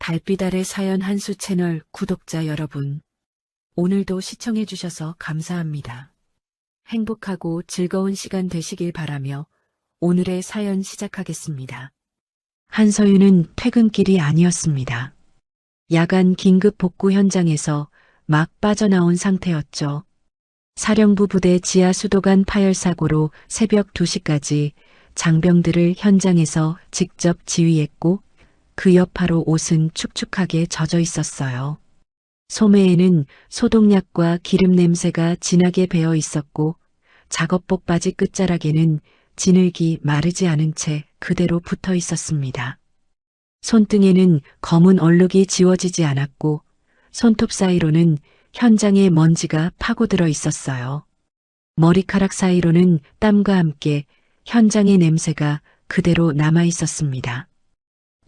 달빛 아래 사연 한수 채널 구독자 여러분, 오늘도 시청해주셔서 감사합니다. 행복하고 즐거운 시간 되시길 바라며 오늘의 사연 시작하겠습니다. 한서윤은 퇴근길이 아니었습니다. 야간 긴급 복구 현장에서 막 빠져나온 상태였죠. 사령부 부대 지하 수도관 파열 사고로 새벽 2시까지 장병들을 현장에서 직접 지휘했고 그 여파로 옷은 축축하게 젖어 있었어요. 소매에는 소독약과 기름 냄새가 진하게 배어 있었고 작업복 바지 끝자락에는 진흙이 마르지 않은 채 그대로 붙어 있었습니다. 손등에는 검은 얼룩이 지워지지 않았고 손톱 사이로는 현장의 먼지가 파고들어 있었어요. 머리카락 사이로는 땀과 함께 현장의 냄새가 그대로 남아 있었습니다.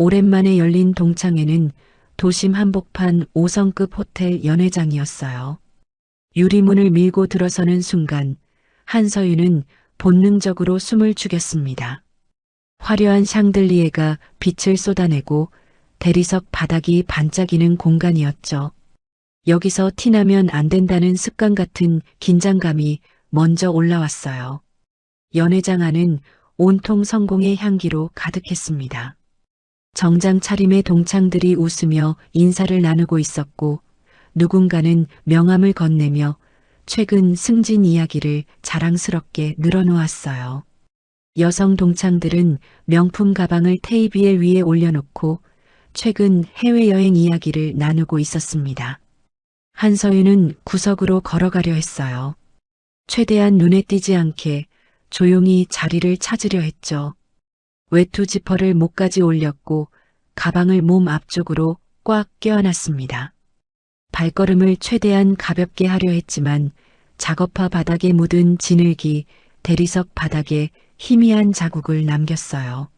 오랜만에 열린 동창회는 도심 한복판 5성급 호텔 연회장이었어요. 유리문을 밀고 들어서는 순간 한서윤은 본능적으로 숨을 죽였습니다. 화려한 샹들리에가 빛을 쏟아내고 대리석 바닥이 반짝이는 공간이었죠. 여기서 티나면 안 된다는 습관 같은 긴장감이 먼저 올라왔어요. 연회장 안은 온통 성공의 향기로 가득했습니다. 정장 차림의 동창들이 웃으며 인사를 나누고 있었고 누군가는 명함을 건네며 최근 승진 이야기를 자랑스럽게 늘어놓았어요. 여성 동창들은 명품 가방을 테이블 위에 올려놓고 최근 해외여행 이야기를 나누고 있었습니다. 한서윤은 구석으로 걸어가려 했어요. 최대한 눈에 띄지 않게 조용히 자리를 찾으려 했죠. 외투 지퍼를 목까지 올렸고 가방을 몸 앞쪽으로 꽉 껴안았습니다. 발걸음을 최대한 가볍게 하려 했지만 작업화 바닥에 묻은 진흙이 대리석 바닥에 희미한 자국을 남겼어요.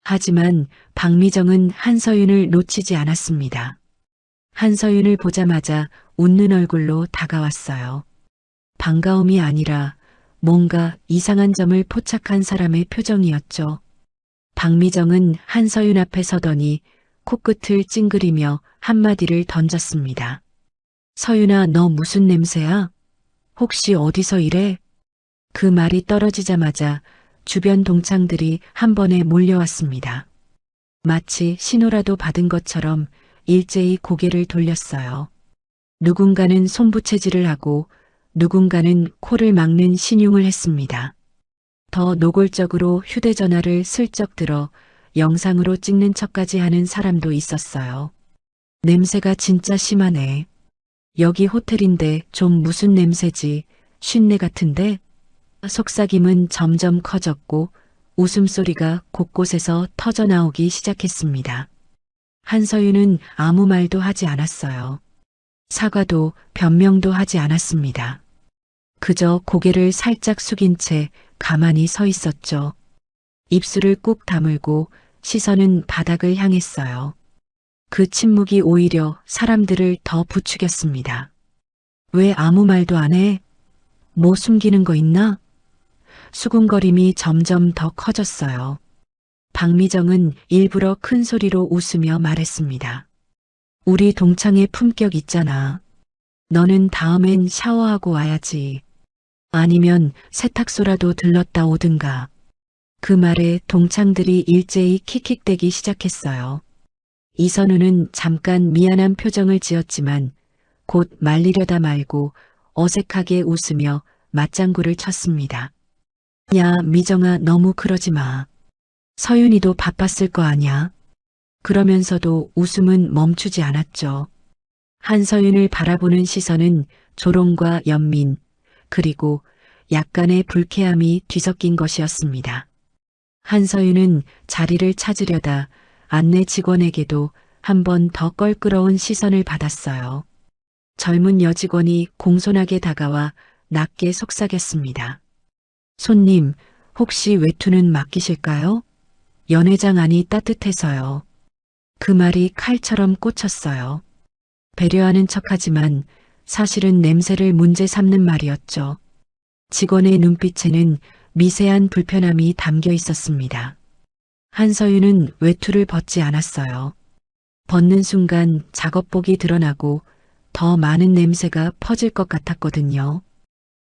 하지만 박미정은 한서윤을 놓치지 않았습니다. 한서윤을 보자마자 웃는 얼굴로 다가왔어요. 반가움이 아니라 뭔가 이상한 점을 포착한 사람의 표정이었죠. 박미정은 한서윤 앞에 서더니 코끝을 찡그리며 한마디를 던졌습니다. 서윤아, 너 무슨 냄새야? 혹시 어디서 일해? 그 말이 떨어지자마자 주변 동창들이 한 번에 몰려왔습니다. 마치 신호라도 받은 것처럼 일제히 고개를 돌렸어요. 누군가는 손부채질을 하고 누군가는 코를 막는 신용을 했습니다. 더 노골적으로 휴대전화를 슬쩍 들어 영상으로 찍는 척까지 하는 사람도 있었어요. 냄새가 진짜 심하네. 여기 호텔인데 좀 무슨 냄새지? 쉰내 같은데? 속삭임은 점점 커졌고 웃음소리가 곳곳에서 터져나오기 시작했습니다. 한서윤은 아무 말도 하지 않았어요. 사과도 변명도 하지 않았습니다. 그저 고개를 살짝 숙인 채 가만히 서 있었죠. 입술을 꾹 다물고 시선은 바닥을 향했어요. 그 침묵이 오히려 사람들을 더 부추겼습니다. 왜 아무 말도 안 해? 뭐 숨기는 거 있나? 수군거림이 점점 더 커졌어요. 박미정은 일부러 큰 소리로 웃으며 말했습니다. 우리 동창회 품격 있잖아. 너는 다음엔 샤워하고 와야지. 아니면 세탁소라도 들렀다 오든가. 그 말에 동창들이 일제히 킥킥대기 시작했어요. 이선우는 잠깐 미안한 표정을 지었지만 곧 말리려다 말고 어색하게 웃으며 맞장구를 쳤습니다. 야, 미정아, 너무 그러지 마. 서윤이도 바빴을 거 아냐. 그러면서도 웃음은 멈추지 않았죠. 한서윤을 바라보는 시선은 조롱과 연민, 그리고 약간의 불쾌함이 뒤섞인 것이었습니다. 한서윤은 자리를 찾으려다 안내 직원에게도 한 번 더 껄끄러운 시선을 받았어요. 젊은 여직원이 공손하게 다가와 낮게 속삭였습니다. 손님, 혹시 외투는 맡기실까요? 연회장 안이 따뜻해서요. 그 말이 칼처럼 꽂혔어요. 배려하는 척하지만 사실은 냄새를 문제 삼는 말이었죠. 직원의 눈빛에는 미세한 불편함이 담겨 있었습니다. 한서윤은 외투를 벗지 않았어요. 벗는 순간 작업복이 드러나고 더 많은 냄새가 퍼질 것 같았거든요.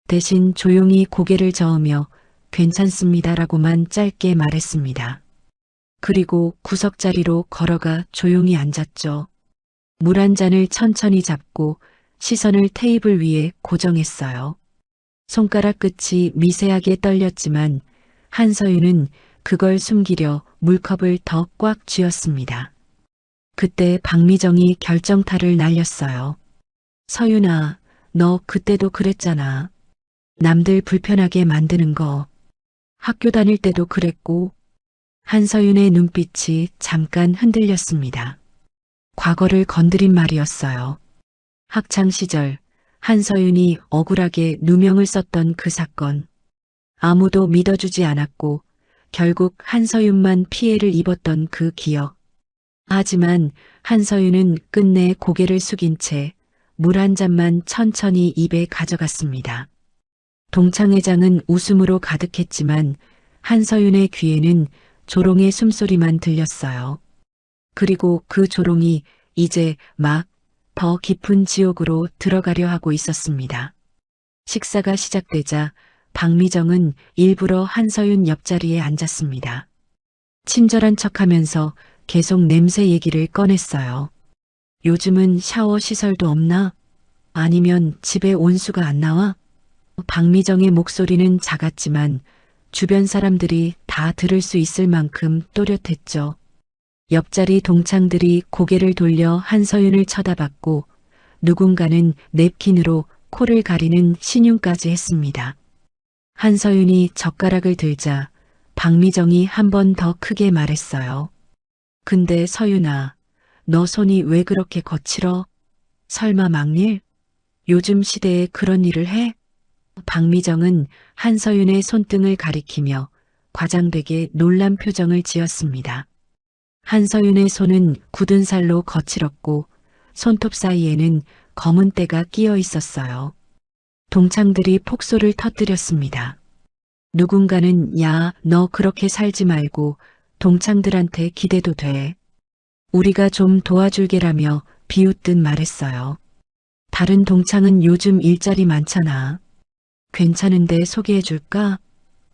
대신 조용히 고개를 저으며 괜찮습니다라고만 짧게 말했습니다. 그리고 구석자리로 걸어가 조용히 앉았죠. 물 한 잔을 천천히 잡고 시선을 테이블 위에 고정했어요. 손가락 끝이 미세하게 떨렸지만 한서윤은 그걸 숨기려 물컵을 더 꽉 쥐었습니다. 그때 박미정이 결정타를 날렸어요. 서윤아, 너 그때도 그랬잖아. 남들 불편하게 만드는 거. 학교 다닐 때도 그랬고. 한서윤의 눈빛이 잠깐 흔들렸습니다. 과거를 건드린 말이었어요. 학창 시절 한서윤이 억울하게 누명을 썼던 그 사건. 아무도 믿어주지 않았고 결국 한서윤만 피해를 입었던 그 기억. 하지만 한서윤은 끝내 고개를 숙인 채 물 한 잔만 천천히 입에 가져갔습니다. 동창회장은 웃음으로 가득했지만 한서윤의 귀에는 조롱의 숨소리만 들렸어요. 그리고 그 조롱이 이제 막 더 깊은 지옥으로 들어가려 하고 있었습니다. 식사가 시작되자 박미정은 일부러 한서윤 옆자리에 앉았습니다. 친절한 척하면서 계속 냄새 얘기를 꺼냈어요. 요즘은 샤워 시설도 없나? 아니면 집에 온수가 안 나와? 박미정의 목소리는 작았지만 주변 사람들이 다 들을 수 있을 만큼 또렷했죠. 옆자리 동창들이 고개를 돌려 한서윤을 쳐다봤고 누군가는 냅킨으로 코를 가리는 신용까지 했습니다. 한서윤이 젓가락을 들자 박미정이 한 번 더 크게 말했어요. 근데 서윤아, 너 손이 왜 그렇게 거칠어? 설마 막일? 요즘 시대에 그런 일을 해? 박미정은 한서윤의 손등을 가리키며 과장되게 놀란 표정을 지었습니다. 한서윤의 손은 굳은 살로 거칠었고 손톱 사이에는 검은 때가 끼어 있었어요. 동창들이 폭소를 터뜨렸습니다. 누군가는 야, 너 그렇게 살지 말고 동창들한테 기대도 돼. 우리가 좀 도와줄게라며 비웃듯 말했어요. 다른 동창은 요즘 일자리 많잖아. 괜찮은데 소개해줄까?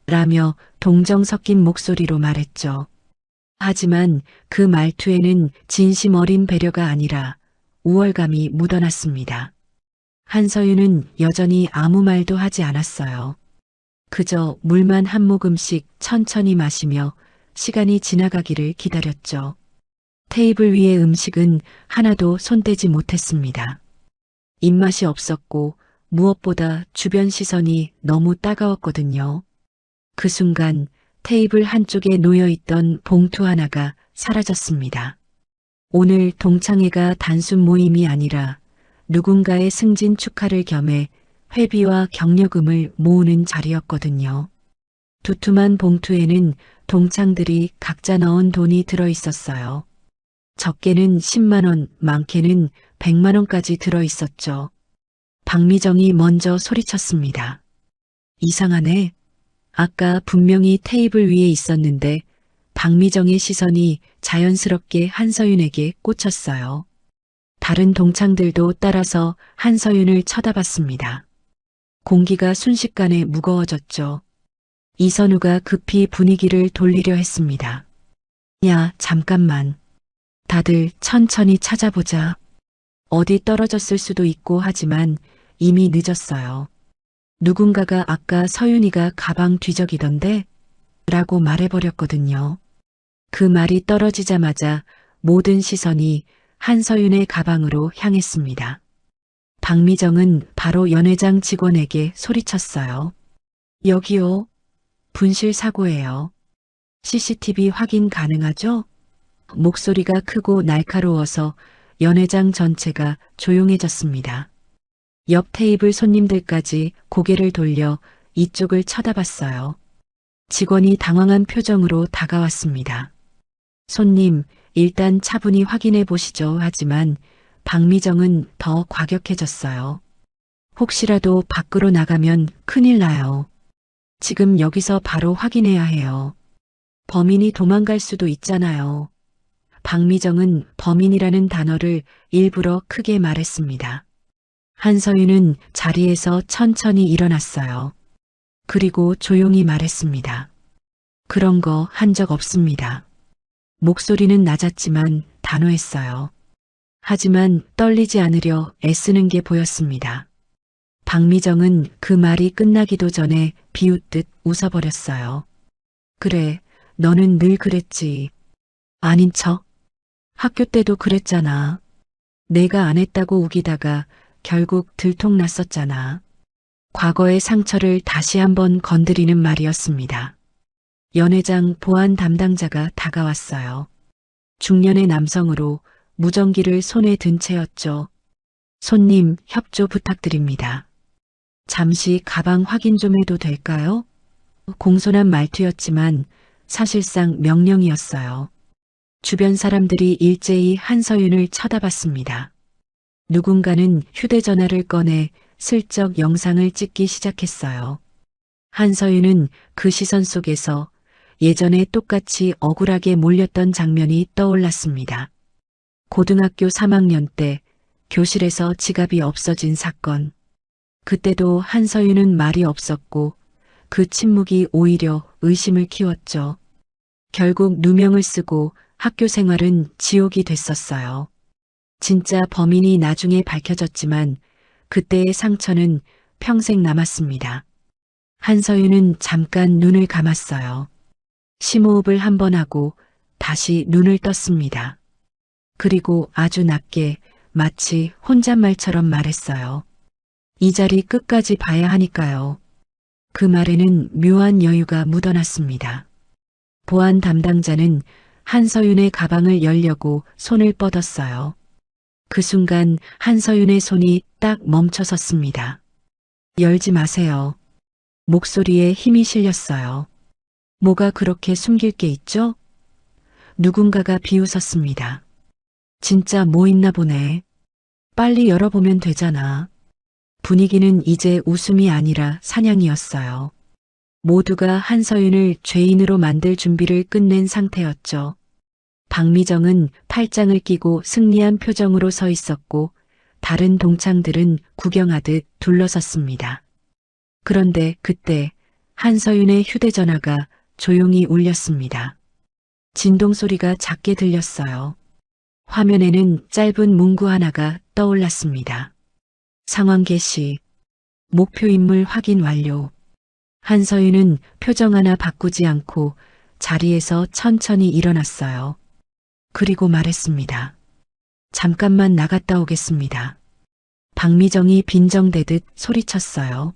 라며 동정 섞인 목소리로 말했죠. 하지만 그 말투에는 진심 어린 배려가 아니라 우월감이 묻어났습니다. 한서윤은 여전히 아무 말도 하지 않았어요. 그저 물만 한 모금씩 천천히 마시며 시간이 지나가기를 기다렸죠. 테이블 위의 음식은 하나도 손대지 못했습니다. 입맛이 없었고 무엇보다 주변 시선이 너무 따가웠거든요. 그 순간 테이블 한쪽에 놓여있던 봉투 하나가 사라졌습니다. 오늘 동창회가 단순 모임이 아니라 누군가의 승진 축하를 겸해 회비와 격려금을 모으는 자리였거든요. 두툼한 봉투에는 동창들이 각자 넣은 돈이 들어있었어요. 적게는 10만 원, 많게는 100만 원까지 들어있었죠. 박미정이 먼저 소리쳤습니다. 이상하네. 아까 분명히 테이블 위에 있었는데 박미정의 시선이 자연스럽게 한서윤에게 꽂혔어요. 다른 동창들도 따라서 한서윤을 쳐다봤습니다. 공기가 순식간에 무거워졌죠. 이선우가 급히 분위기를 돌리려 했습니다. 야, 잠깐만. 다들 천천히 찾아보자. 어디 떨어졌을 수도 있고 하지만 이미 늦었어요. 누군가가 아까 서윤이가 가방 뒤적이던데? 라고 말해버렸거든요. 그 말이 떨어지자마자 모든 시선이 한서윤의 가방으로 향했습니다. 박미정은 바로 연회장 직원에게 소리쳤어요. 여기요. 분실 사고예요. CCTV 확인 가능하죠? 목소리가 크고 날카로워서 연회장 전체가 조용해졌습니다. 옆 테이블 손님들까지 고개를 돌려 이쪽을 쳐다봤어요. 직원이 당황한 표정으로 다가왔습니다. 손님, 일단 차분히 확인해 보시죠. 하지만 박미정은 더 과격해졌어요. 혹시라도 밖으로 나가면 큰일 나요. 지금 여기서 바로 확인해야 해요. 범인이 도망갈 수도 있잖아요. 박미정은 범인이라는 단어를 일부러 크게 말했습니다. 한서윤은 자리에서 천천히 일어났어요. 그리고 조용히 말했습니다. 그런 거 한 적 없습니다. 목소리는 낮았지만 단호했어요. 하지만 떨리지 않으려 애쓰는 게 보였습니다. 박미정은 그 말이 끝나기도 전에 비웃듯 웃어버렸어요. 그래, 너는 늘 그랬지. 아닌 척? 학교 때도 그랬잖아. 내가 안 했다고 우기다가 결국 들통났었잖아. 과거의 상처를 다시 한번 건드리는 말이었습니다. 연회장 보안 담당자가 다가왔어요. 중년의 남성으로 무전기를 손에 든 채였죠. 손님, 협조 부탁드립니다. 잠시 가방 확인 좀 해도 될까요? 공손한 말투였지만 사실상 명령이었어요. 주변 사람들이 일제히 한서윤을 쳐다봤습니다. 누군가는 휴대전화를 꺼내 슬쩍 영상을 찍기 시작했어요. 한서윤은 그 시선 속에서 예전에 똑같이 억울하게 몰렸던 장면이 떠올랐습니다. 고등학교 3학년 때 교실에서 지갑이 없어진 사건. 그때도 한서윤은 말이 없었고 그 침묵이 오히려 의심을 키웠죠. 결국 누명을 쓰고 학교 생활은 지옥이 됐었어요. 진짜 범인이 나중에 밝혀졌지만 그때의 상처는 평생 남았습니다. 한서윤은 잠깐 눈을 감았어요. 심호흡을 한 번 하고 다시 눈을 떴습니다. 그리고 아주 낮게 마치 혼잣말처럼 말했어요. 이 자리 끝까지 봐야 하니까요. 그 말에는 묘한 여유가 묻어났습니다. 보안 담당자는 한서윤의 가방을 열려고 손을 뻗었어요. 그 순간 한서윤의 손이 딱 멈춰섰습니다. 열지 마세요. 목소리에 힘이 실렸어요. 뭐가 그렇게 숨길 게 있죠? 누군가가 비웃었습니다. 진짜 뭐 있나 보네. 빨리 열어보면 되잖아. 분위기는 이제 웃음이 아니라 사냥이었어요. 모두가 한서윤을 죄인으로 만들 준비를 끝낸 상태였죠. 박미정은 팔짱을 끼고 승리한 표정으로 서 있었고 다른 동창들은 구경하듯 둘러섰습니다. 그런데 그때 한서윤의 휴대전화가 조용히 울렸습니다. 진동 소리가 작게 들렸어요. 화면에는 짧은 문구 하나가 떠올랐습니다. 상황 개시. 목표 인물 확인 완료. 한서윤은 표정 하나 바꾸지 않고 자리에서 천천히 일어났어요. 그리고 말했습니다. 잠깐만 나갔다 오겠습니다. 박미정이 빈정대듯 소리쳤어요.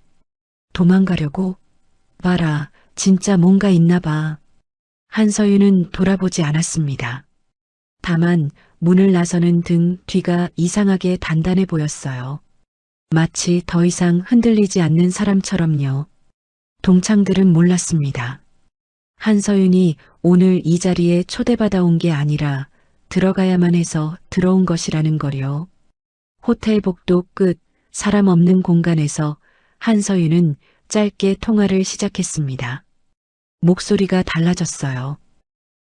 도망가려고? 봐라, 진짜 뭔가 있나 봐. 한서윤은 돌아보지 않았습니다. 다만 문을 나서는 등 뒤가 이상하게 단단해 보였어요. 마치 더 이상 흔들리지 않는 사람처럼요. 동창들은 몰랐습니다. 한서윤이 오늘 이 자리에 초대받아 온 게 아니라 들어가야만 해서 들어온 것이라는 거요. 호텔 복도 끝 사람 없는 공간에서 한서윤은 짧게 통화를 시작했습니다. 목소리가 달라졌어요.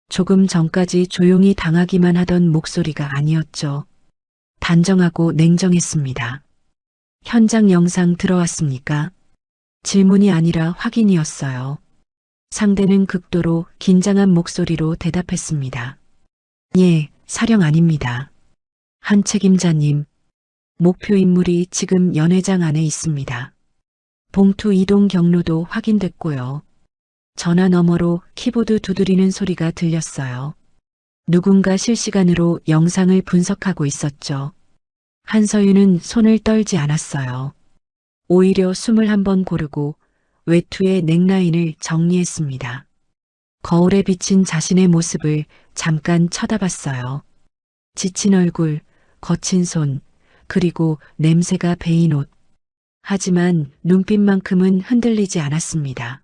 조금 전까지 조용히 당하기만 하던 목소리가 아니었죠. 단정하고 냉정했습니다. 현장 영상 들어왔습니까? 질문이 아니라 확인이었어요. 상대는 극도로 긴장한 목소리로 대답했습니다. 예, 사령 아닙니다. 한 책임자님, 목표 인물이 지금 연회장 안에 있습니다. 봉투 이동 경로도 확인됐고요. 전화 너머로 키보드 두드리는 소리가 들렸어요. 누군가 실시간으로 영상을 분석하고 있었죠. 한서윤은 손을 떨지 않았어요. 오히려 숨을 한번 고르고 외투의 넥라인을 정리했습니다. 거울에 비친 자신의 모습을 잠깐 쳐다봤어요. 지친 얼굴, 거친 손, 그리고 냄새가 배인 옷. 하지만 눈빛만큼은 흔들리지 않았습니다.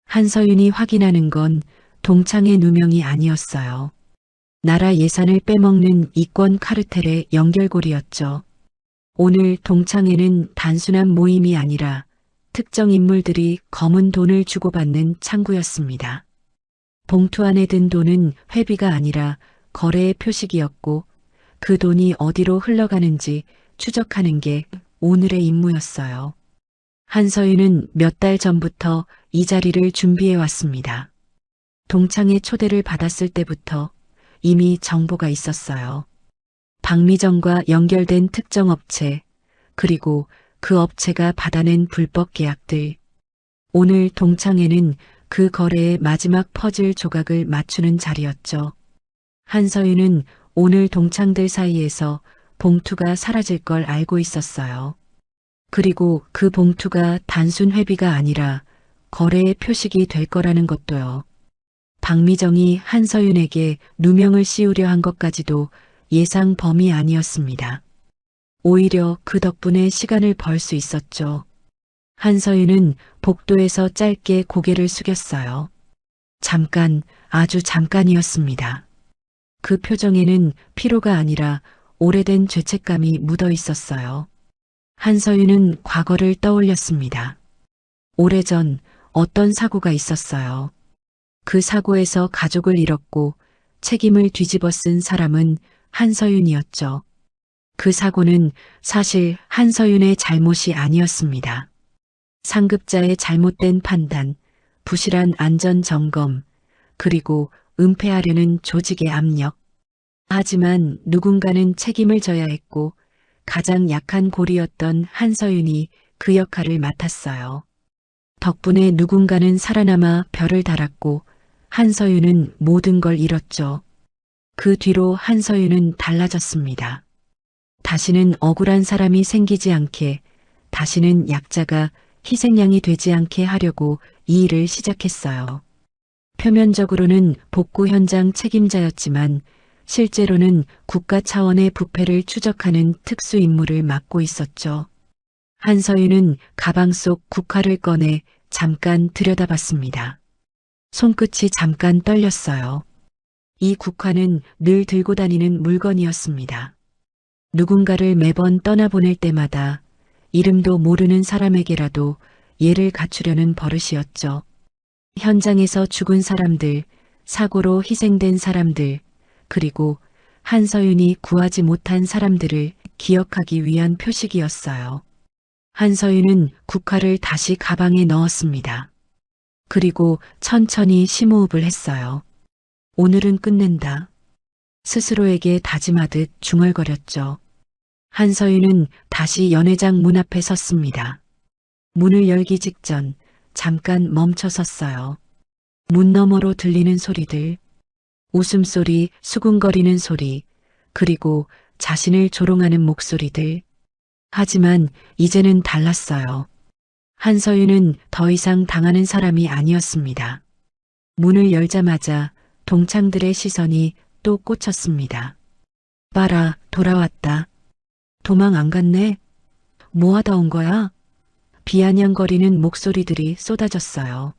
한서윤이 확인하는 건 동창의 누명이 아니었어요. 나라 예산을 빼먹는 이권 카르텔의 연결고리였죠. 오늘 동창회는 단순한 모임이 아니라 특정 인물들이 검은 돈을 주고받는 창구였습니다. 봉투 안에 든 돈은 회비가 아니라 거래의 표식이었고 그 돈이 어디로 흘러가는지 추적하는 게 오늘의 임무였어요. 한서윤은 몇 달 전부터 이 자리를 준비해 왔습니다. 동창의 초대를 받았을 때부터 이미 정보가 있었어요. 박미정과 연결된 특정 업체, 그리고 그 업체가 받아낸 불법 계약들. 오늘 동창회는 그 거래의 마지막 퍼즐 조각을 맞추는 자리였죠. 한서윤은 오늘 동창들 사이에서 봉투가 사라질 걸 알고 있었어요. 그리고 그 봉투가 단순 회비가 아니라 거래의 표식이 될 거라는 것도요. 박미정이 한서윤에게 누명을 씌우려 한 것까지도 예상 범위 아니었습니다. 오히려 그 덕분에 시간을 벌 수 있었죠. 한서윤은 복도에서 짧게 고개를 숙였어요. 잠깐, 아주 잠깐이었습니다. 그 표정에는 피로가 아니라 오래된 죄책감이 묻어 있었어요. 한서윤은 과거를 떠올렸습니다. 오래전 어떤 사고가 있었어요. 그 사고에서 가족을 잃었고 책임을 뒤집어 쓴 사람은 한서윤이었죠. 그 사고는 사실 한서윤의 잘못이 아니었습니다. 상급자의 잘못된 판단, 부실한 안전 점검, 그리고 은폐하려는 조직의 압력. 하지만 누군가는 책임을 져야 했고 가장 약한 고리였던 한서윤이 그 역할을 맡았어요. 덕분에 누군가는 살아남아 별을 달았고 한서윤은 모든 걸 잃었죠. 그 뒤로 한서윤은 달라졌습니다. 다시는 억울한 사람이 생기지 않게, 다시는 약자가 희생양이 되지 않게 하려고 이 일을 시작했어요. 표면적으로는 복구 현장 책임자였지만 실제로는 국가 차원의 부패를 추적하는 특수 임무를 맡고 있었죠. 한서윤은 가방 속 국화를 꺼내 잠깐 들여다봤습니다. 손끝이 잠깐 떨렸어요. 이 국화는 늘 들고 다니는 물건이었습니다. 누군가를 매번 떠나보낼 때마다 이름도 모르는 사람에게라도 예를 갖추려는 버릇이었죠. 현장에서 죽은 사람들, 사고로 희생된 사람들, 그리고 한서윤이 구하지 못한 사람들을 기억하기 위한 표식이었어요. 한서윤은 국화를 다시 가방에 넣었습니다. 그리고 천천히 심호흡을 했어요. 오늘은 끝낸다. 스스로에게 다짐하듯 중얼거렸죠. 한서윤은 다시 연회장 문 앞에 섰습니다. 문을 열기 직전 잠깐 멈춰 섰어요. 문 너머로 들리는 소리들, 웃음소리, 수군거리는 소리, 그리고 자신을 조롱하는 목소리들. 하지만 이제는 달랐어요. 한서윤은 더 이상 당하는 사람이 아니었습니다. 문을 열자마자 동창들의 시선이 또 꽂혔습니다. 봐라, 돌아왔다. 도망 안 갔네? 뭐 하다 온 거야? 비아냥거리는 목소리들이 쏟아졌어요.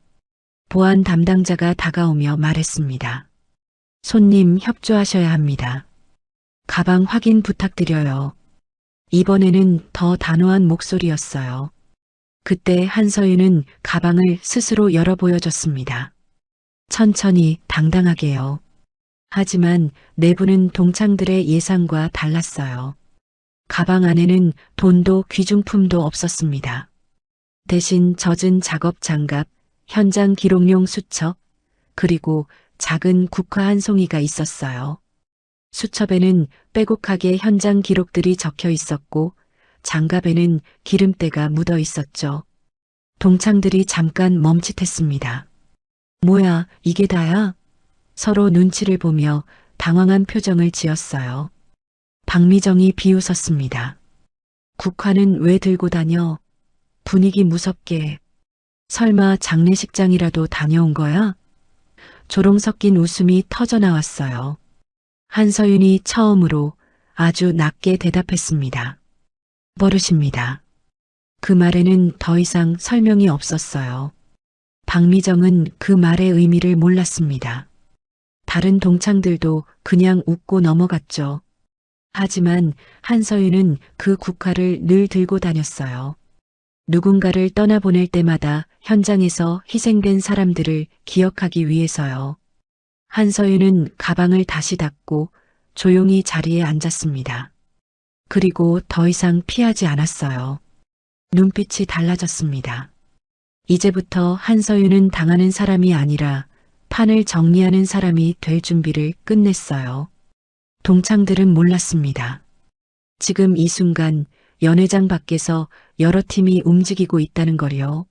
보안 담당자가 다가오며 말했습니다. 손님 협조하셔야 합니다. 가방 확인 부탁드려요. 이번에는 더 단호한 목소리였어요. 그때 한서윤은 가방을 스스로 열어 보여줬습니다. 천천히 당당하게요. 하지만 내부는 동창들의 예상과 달랐어요. 가방 안에는 돈도 귀중품도 없었습니다. 대신 젖은 작업 장갑, 현장 기록용 수첩, 그리고 작은 국화 한 송이가 있었어요. 수첩에는 빼곡하게 현장 기록들이 적혀 있었고 장갑에는 기름때가 묻어 있었죠. 동창들이 잠깐 멈칫했습니다. 뭐야, 이게 다야? 서로 눈치를 보며 당황한 표정을 지었어요. 박미정이 비웃었습니다. 국화는 왜 들고 다녀? 분위기 무섭게. 설마 장례식장이라도 다녀온 거야? 조롱 섞인 웃음이 터져나왔어요. 한서윤이 처음으로 아주 낮게 대답했습니다. 버릇입니다. 그 말에는 더 이상 설명이 없었어요. 박미정은 그 말의 의미를 몰랐습니다. 다른 동창들도 그냥 웃고 넘어갔죠. 하지만 한서윤은 그 국화를 늘 들고 다녔어요. 누군가를 떠나보낼 때마다 현장에서 희생된 사람들을 기억하기 위해서요. 한서윤은 가방을 다시 닫고 조용히 자리에 앉았습니다. 그리고 더 이상 피하지 않았어요. 눈빛이 달라졌습니다. 이제부터 한서윤은 당하는 사람이 아니라 판을 정리하는 사람이 될 준비를 끝냈어요. 동창들은 몰랐습니다. 지금 이 순간 연회장 밖에서 여러 팀이 움직이고 있다는 거요.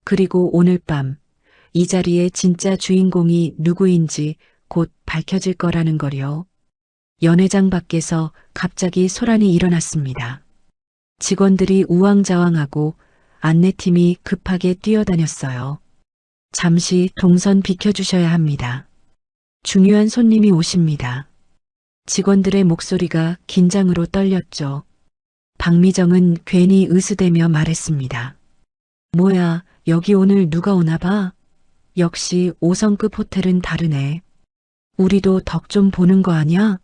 그리고 오늘 밤 이 자리의 진짜 주인공이 누구인지 곧 밝혀질 거라는 거요. 연회장 밖에서 갑자기 소란이 일어났습니다. 직원들이 우왕좌왕하고 안내팀이 급하게 뛰어다녔어요. 잠시 동선 비켜주셔야 합니다. 중요한 손님이 오십니다. 직원들의 목소리가 긴장으로 떨렸죠. 박미정은 괜히 으스대며 말했습니다. 뭐야, 여기 오늘 누가 오나 봐? 역시 5성급 호텔은 다르네. 우리도 덕 좀 보는 거 아냐?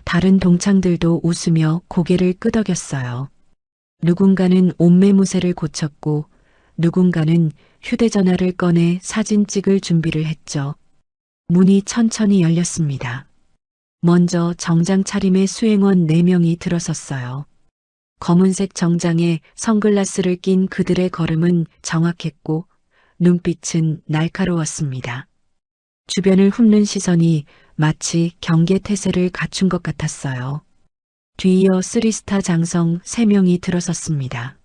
다른 동창들도 웃으며 고개를 끄덕였어요. 누군가는 옷매무새를 고쳤고 누군가는 휴대전화를 꺼내 사진 찍을 준비를 했죠. 문이 천천히 열렸습니다. 먼저 정장 차림의 수행원 4명이 들어섰어요. 검은색 정장에 선글라스를 낀 그들의 걸음은 정확했고 눈빛은 날카로웠습니다. 주변을 훑는 시선이 마치 경계태세를 갖춘 것 같았어요. 뒤이어 3스타 장성 3명이 들어섰습니다.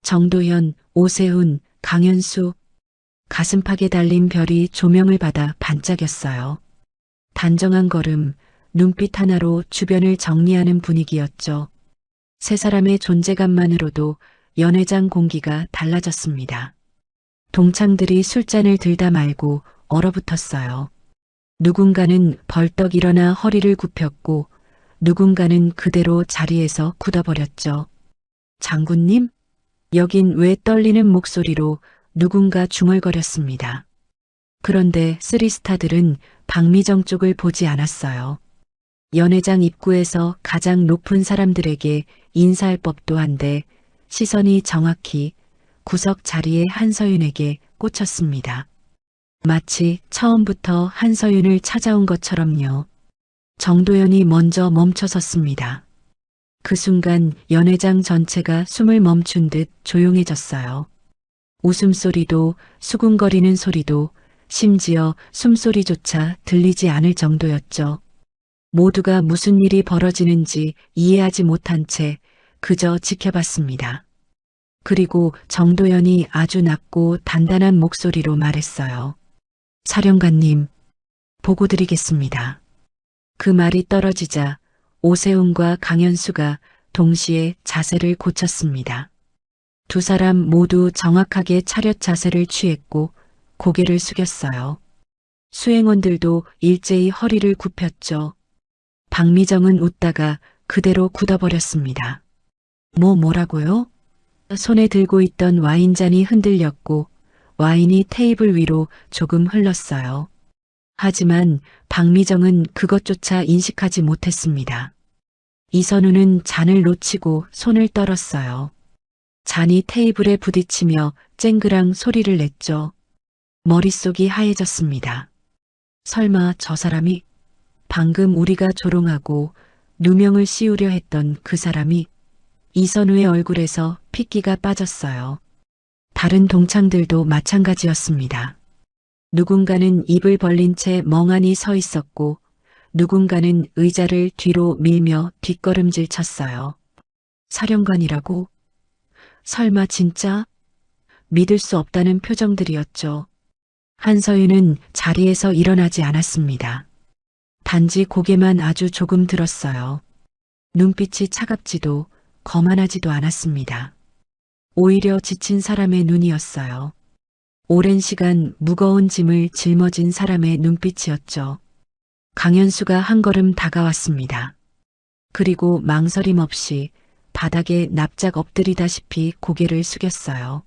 정도현, 오세훈, 강현수. 가슴팍에 달린 별이 조명을 받아 반짝였어요. 단정한 걸음, 눈빛 하나로 주변을 정리하는 분위기였죠. 세 사람의 존재감만으로도 연회장 공기가 달라졌습니다. 동창들이 술잔을 들다 말고 얼어붙었어요. 누군가는 벌떡 일어나 허리를 굽혔고 누군가는 그대로 자리에서 굳어버렸죠. 장군님? 여긴 왜 떨리는 목소리로 누군가 중얼거렸습니다. 그런데 3스타들은 박미정 쪽을 보지 않았어요. 연회장 입구에서 가장 높은 사람들에게 인사할 법도 한데 시선이 정확히 구석 자리에 한서윤에게 꽂혔습니다. 마치 처음부터 한서윤을 찾아온 것처럼요. 정도현이 먼저 멈춰섰습니다. 그 순간 연회장 전체가 숨을 멈춘 듯 조용해졌어요. 웃음소리도 수군거리는 소리도 심지어 숨소리조차 들리지 않을 정도였죠. 모두가 무슨 일이 벌어지는지 이해하지 못한 채 그저 지켜봤습니다. 그리고 정도현이 아주 낮고 단단한 목소리로 말했어요. 사령관님, 보고드리겠습니다. 그 말이 떨어지자 오세훈과 강현수가 동시에 자세를 고쳤습니다. 두 사람 모두 정확하게 차렷 자세를 취했고 고개를 숙였어요. 수행원들도 일제히 허리를 굽혔죠. 박미정은 웃다가 그대로 굳어버렸습니다. 뭐라고요? 손에 들고 있던 와인잔이 흔들렸고 와인이 테이블 위로 조금 흘렀어요. 하지만 박미정은 그것조차 인식하지 못했습니다. 이선우는 잔을 놓치고 손을 떨었어요. 잔이 테이블에 부딪히며 쨍그랑 소리를 냈죠. 머릿속이 하얘졌습니다. 설마 저 사람이 방금 우리가 조롱하고 누명을 씌우려 했던 그 사람이 이선우의 얼굴에서 핏기가 빠졌어요. 다른 동창들도 마찬가지였습니다. 누군가는 입을 벌린 채 멍하니 서 있었고 누군가는 의자를 뒤로 밀며 뒷걸음질 쳤어요. 사령관이라고? 설마 진짜? 믿을 수 없다는 표정들이었죠. 한서윤은 자리에서 일어나지 않았습니다. 단지 고개만 아주 조금 들었어요. 눈빛이 차갑지도 거만하지도 않았습니다. 오히려 지친 사람의 눈이었어요. 오랜 시간 무거운 짐을 짊어진 사람의 눈빛이었죠. 강현수가 한 걸음 다가왔습니다. 그리고 망설임 없이 바닥에 납작 엎드리다시피 고개를 숙였어요.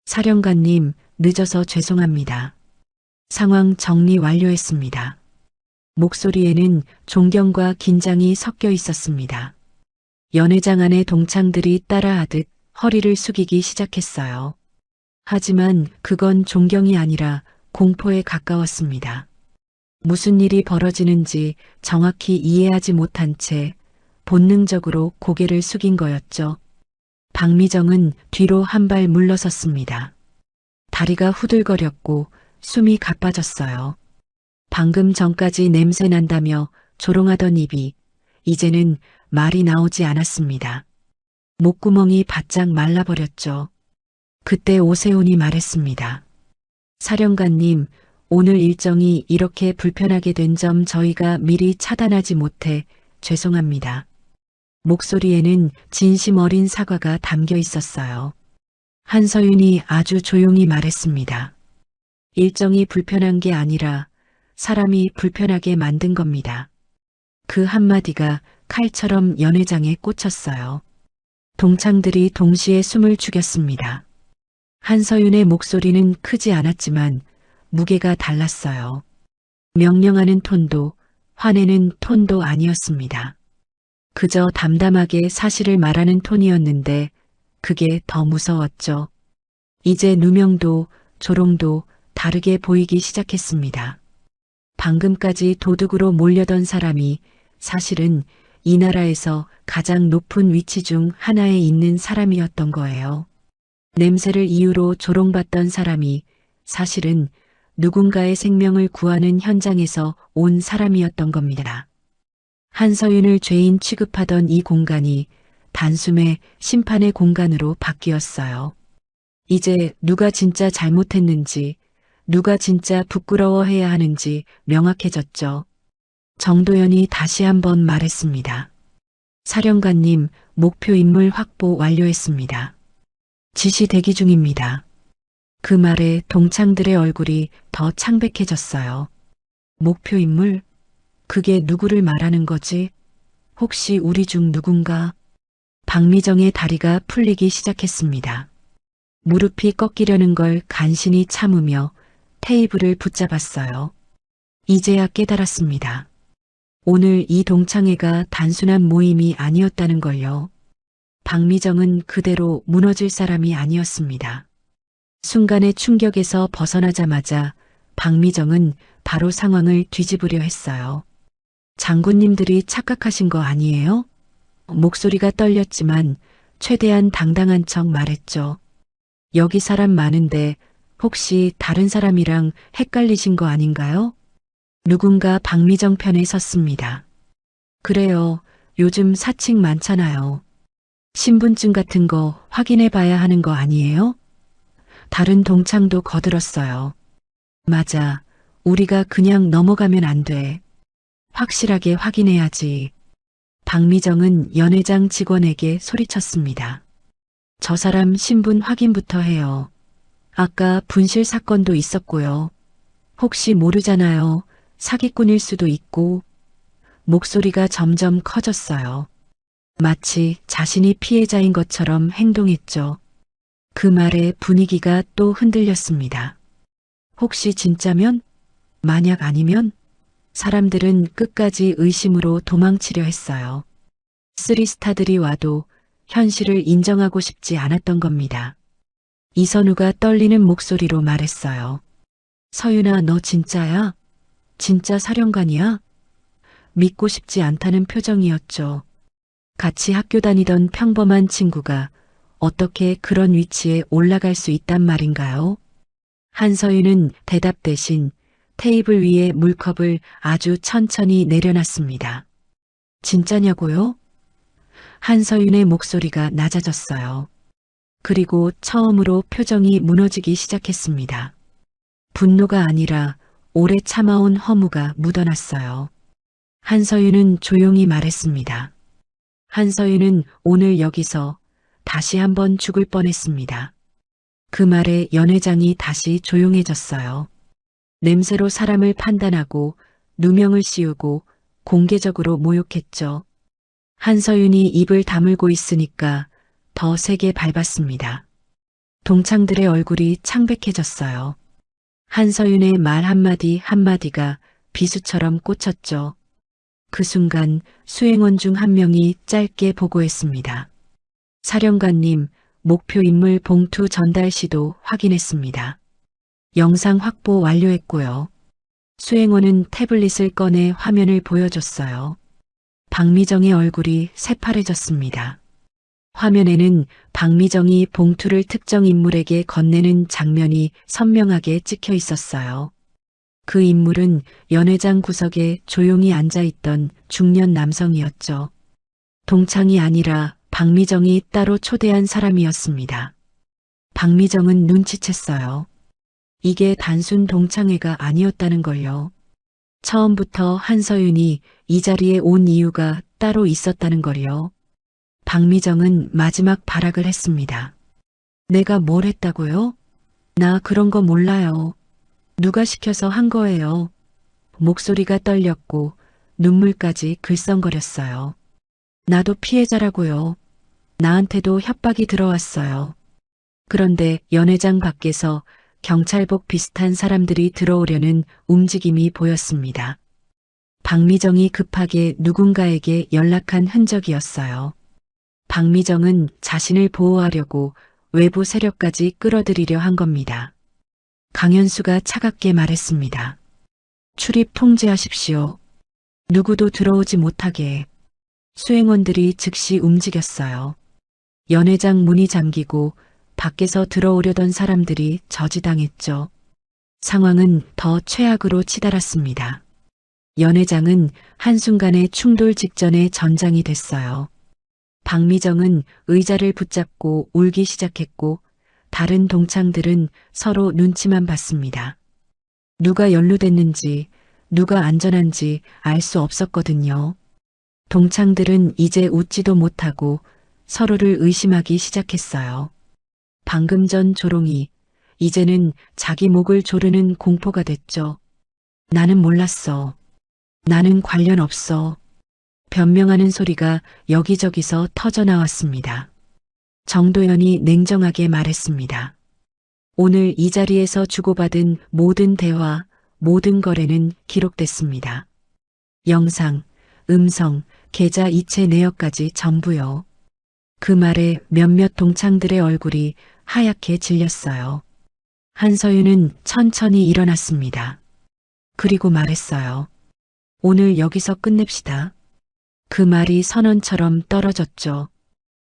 사령관님, 늦어서 죄송합니다. 상황 정리 완료했습니다. 목소리에는 존경과 긴장이 섞여 있었습니다. 연회장 안의 동창들이 따라하듯 허리를 숙이기 시작했어요. 하지만 그건 존경이 아니라 공포에 가까웠습니다. 무슨 일이 벌어지는지 정확히 이해하지 못한 채 본능적으로 고개를 숙인 거였죠. 박미정은 뒤로 한 발 물러섰습니다. 다리가 후들거렸고 숨이 가빠졌어요. 방금 전까지 냄새 난다며 조롱하던 입이 이제는 말이 나오지 않았습니다. 목구멍이 바짝 말라버렸죠. 그때 오세훈이 말했습니다. 사령관님, 오늘 일정이 이렇게 불편하게 된 점 저희가 미리 차단하지 못해 죄송합니다. 목소리에는 진심 어린 사과가 담겨 있었어요. 한서윤이 아주 조용히 말했습니다. 일정이 불편한 게 아니라 사람이 불편하게 만든 겁니다. 그 한마디가 칼처럼 연회장에 꽂혔어요. 동창들이 동시에 숨을 죽였습니다. 한서윤의 목소리는 크지 않았지만 무게가 달랐어요. 명령하는 톤도 화내는 톤도 아니었습니다. 그저 담담하게 사실을 말하는 톤이었는데 그게 더 무서웠죠. 이제 누명도 조롱도 다르게 보이기 시작했습니다. 방금까지 도둑으로 몰려던 사람이 사실은 이 나라에서 가장 높은 위치 중 하나에 있는 사람이었던 거예요. 냄새를 이유로 조롱받던 사람이 사실은 누군가의 생명을 구하는 현장에서 온 사람이었던 겁니다. 한서윤을 죄인 취급하던 이 공간이 단숨에 심판의 공간으로 바뀌었어요. 이제 누가 진짜 잘못했는지, 누가 진짜 부끄러워해야 하는지 명확해졌죠. 정도연이 다시 한번 말했습니다. 사령관님, 목표 인물 확보 완료했습니다. 지시 대기 중입니다. 그 말에 동창들의 얼굴이 더 창백해졌어요. 목표 인물? 그게 누구를 말하는 거지? 혹시 우리 중 누군가? 박미정의 다리가 풀리기 시작했습니다. 무릎이 꺾이려는 걸 간신히 참으며 테이블을 붙잡았어요. 이제야 깨달았습니다. 오늘 이 동창회가 단순한 모임이 아니었다는 걸요. 박미정은 그대로 무너질 사람이 아니었습니다. 순간의 충격에서 벗어나자마자 박미정은 바로 상황을 뒤집으려 했어요. 장군님들이 착각하신 거 아니에요? 목소리가 떨렸지만 최대한 당당한 척 말했죠. 여기 사람 많은데 혹시 다른 사람이랑 헷갈리신 거 아닌가요? 누군가 박미정 편에 섰습니다. 그래요. 요즘 사칭 많잖아요. 신분증 같은 거 확인해 봐야 하는 거 아니에요? 다른 동창도 거들었어요. 맞아. 우리가 그냥 넘어가면 안 돼. 확실하게 확인해야지. 박미정은 연회장 직원에게 소리쳤습니다. 저 사람 신분 확인부터 해요. 아까 분실 사건도 있었고요. 혹시 모르잖아요. 사기꾼일 수도 있고. 목소리가 점점 커졌어요. 마치 자신이 피해자인 것처럼 행동했죠. 그 말에 분위기가 또 흔들렸습니다. 혹시 진짜면? 만약 아니면? 사람들은 끝까지 의심으로 도망치려 했어요. 쓰리스타들이 와도 현실을 인정하고 싶지 않았던 겁니다. 이선우가 떨리는 목소리로 말했어요. 서윤아, 너 진짜야? 진짜 사령관이야? 믿고 싶지 않다는 표정이었죠. 같이 학교 다니던 평범한 친구가 어떻게 그런 위치에 올라갈 수 있단 말인가요? 한서윤은 대답 대신 테이블 위에 물컵을 아주 천천히 내려놨습니다. 진짜냐고요? 한서윤의 목소리가 낮아졌어요. 그리고 처음으로 표정이 무너지기 시작했습니다. 분노가 아니라 오래 참아온 허무가 묻어났어요. 한서윤은 조용히 말했습니다. 한서윤은 오늘 여기서 다시 한번 죽을 뻔했습니다. 그 말에 연회장이 다시 조용해졌어요. 냄새로 사람을 판단하고 누명을 씌우고 공개적으로 모욕했죠. 한서윤이 입을 다물고 있으니까 더 세게 밟았습니다. 동창들의 얼굴이 창백해졌어요. 한서윤의 말 한마디 한마디가 비수처럼 꽂혔죠. 그 순간 수행원 중 한 명이 짧게 보고했습니다. 사령관님, 목표 인물 봉투 전달 시도 확인했습니다. 영상 확보 완료했고요. 수행원은 태블릿을 꺼내 화면을 보여줬어요. 박미정의 얼굴이 새파래졌습니다. 화면에는 박미정이 봉투를 특정 인물에게 건네는 장면이 선명하게 찍혀 있었어요. 그 인물은 연회장 구석에 조용히 앉아있던 중년 남성이었죠. 동창이 아니라 박미정이 따로 초대한 사람이었습니다. 박미정은 눈치챘어요. 이게 단순 동창회가 아니었다는 걸요. 처음부터 한서윤이 이 자리에 온 이유가 따로 있었다는 걸요. 박미정은 마지막 발악을 했습니다. 내가 뭘 했다고요? 나 그런 거 몰라요. 누가 시켜서 한 거예요. 목소리가 떨렸고 눈물까지 글썽거렸어요. 나도 피해자라고요. 나한테도 협박이 들어왔어요. 그런데 연회장 밖에서 경찰복 비슷한 사람들이 들어오려는 움직임이 보였습니다. 박미정이 급하게 누군가에게 연락한 흔적이었어요. 박미정은 자신을 보호하려고 외부 세력까지 끌어들이려 한 겁니다. 강현수가 차갑게 말했습니다. 출입 통제하십시오. 누구도 들어오지 못하게. 수행원들이 즉시 움직였어요. 연회장 문이 잠기고 밖에서 들어오려던 사람들이 저지당했죠. 상황은 더 최악으로 치달았습니다. 연회장은 한순간에 충돌 직전에 전장이 됐어요. 박미정은 의자를 붙잡고 울기 시작했고 다른 동창들은 서로 눈치만 봤습니다. 누가 연루됐는지 누가 안전한지 알 수 없었거든요. 동창들은 이제 웃지도 못하고 서로를 의심하기 시작했어요. 방금 전 조롱이 이제는 자기 목을 조르는 공포가 됐죠. 나는 몰랐어. 나는 관련 없어. 변명하는 소리가 여기저기서 터져나왔습니다. 정도연이 냉정하게 말했습니다. 오늘 이 자리에서 주고받은 모든 대화, 모든 거래는 기록됐습니다. 영상, 음성, 계좌 이체 내역까지 전부요. 그 말에 몇몇 동창들의 얼굴이 하얗게 질렸어요. 한서윤은 천천히 일어났습니다. 그리고 말했어요. 오늘 여기서 끝냅시다. 그 말이 선언처럼 떨어졌죠.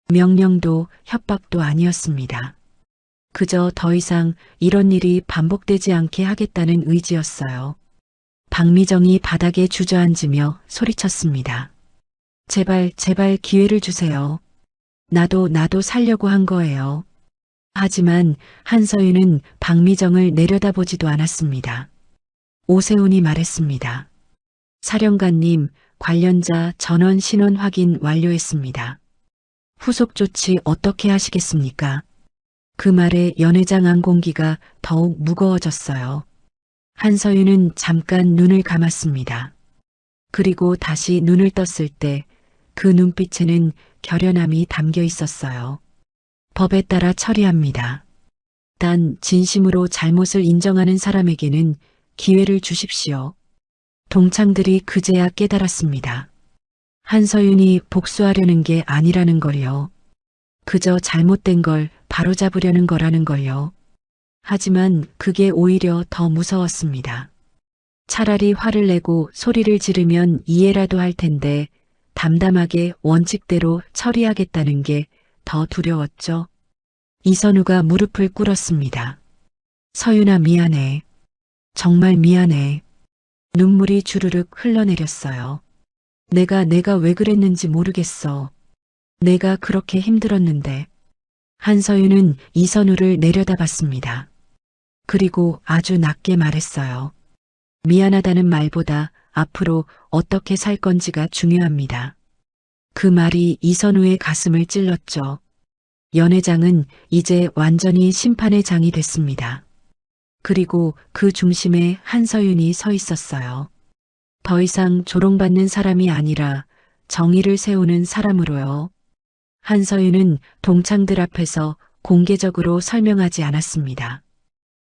명령도 협박도 아니었습니다. 그저 더 이상 이런 일이 반복되지 않게 하겠다는 의지였어요. 박미정이 바닥에 주저앉으며 소리쳤습니다. 제발, 제발 기회를 주세요. 나도 살려고 한 거예요. 하지만 한서윤은 박미정을 내려다보지도 않았습니다. 오세훈이 말했습니다. 사령관님, 관련자 전원 신원 확인 완료했습니다. 후속 조치 어떻게 하시겠습니까? 그 말에 연회장 안공기가 더욱 무거워졌어요. 한서윤은 잠깐 눈을 감았습니다. 그리고 다시 눈을 떴을 때 그 눈빛에는 결연함이 담겨 있었어요. 법에 따라 처리합니다. 단 진심으로 잘못을 인정하는 사람에게는 기회를 주십시오. 동창들이 그제야 깨달았습니다. 한서윤이 복수하려는 게 아니라는 걸요. 그저 잘못된 걸 바로잡으려는 거라는 걸요. 하지만 그게 오히려 더 무서웠습니다. 차라리 화를 내고 소리를 지르면 이해라도 할 텐데 담담하게 원칙대로 처리하겠다는 게 더 두려웠죠. 이선우가 무릎을 꿇었습니다. 서윤아 미안해. 정말 미안해. 눈물이 주르륵 흘러내렸어요. 내가 왜 그랬는지 모르겠어. 내가 그렇게 힘들었는데. 한서윤은 이선우를 내려다봤습니다. 그리고 아주 낮게 말했어요. 미안하다는 말보다 앞으로 어떻게 살 건지가 중요합니다. 그 말이 이선우의 가슴을 찔렀죠. 연회장은 이제 완전히 심판의 장이 됐습니다. 그리고 그 중심에 한서윤이 서 있었어요. 더 이상 조롱받는 사람이 아니라 정의를 세우는 사람으로요. 한서윤은 동창들 앞에서 공개적으로 설명하지 않았습니다.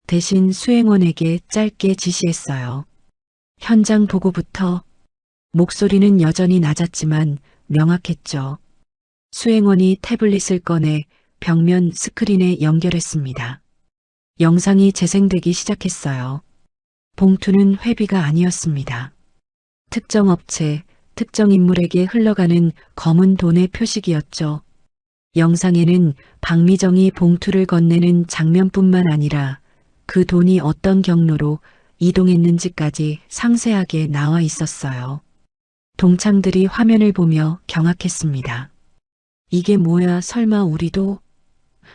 대신 수행원에게 짧게 지시했어요. 현장 보고부터. 목소리는 여전히 낮았지만 명확했죠. 수행원이 태블릿을 꺼내 벽면 스크린에 연결했습니다. 영상이 재생되기 시작했어요. 봉투는 회비가 아니었습니다. 특정 업체, 특정 인물에게 흘러가는 검은 돈의 표식이었죠. 영상에는 박미정이 봉투를 건네는 장면뿐만 아니라 그 돈이 어떤 경로로 이동했는지까지 상세하게 나와 있었어요. 동창들이 화면을 보며 경악했습니다. 이게 뭐야, 설마 우리도?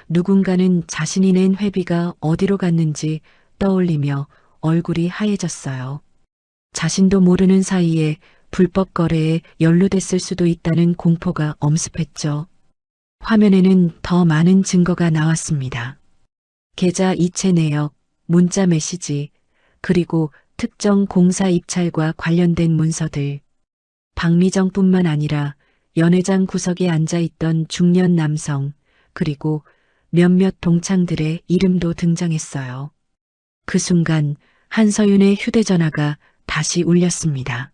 누군가는 자신이 낸 회비가 어디로 갔는지 떠올리며 얼굴이 하얘졌어요. 자신도 모르는 사이에 불법 거래에 연루됐을 수도 있다는 공포가 엄습했죠. 화면에는 더 많은 증거가 나왔습니다. 계좌 이체 내역, 문자 메시지, 그리고 특정 공사 입찰과 관련된 문서들. 박미정뿐만 아니라 연회장 구석에 앉아있던 중년 남성, 그리고 몇몇 동창들의 이름도 등장했어요. 그 순간 한서윤의 휴대전화가 다시 울렸습니다.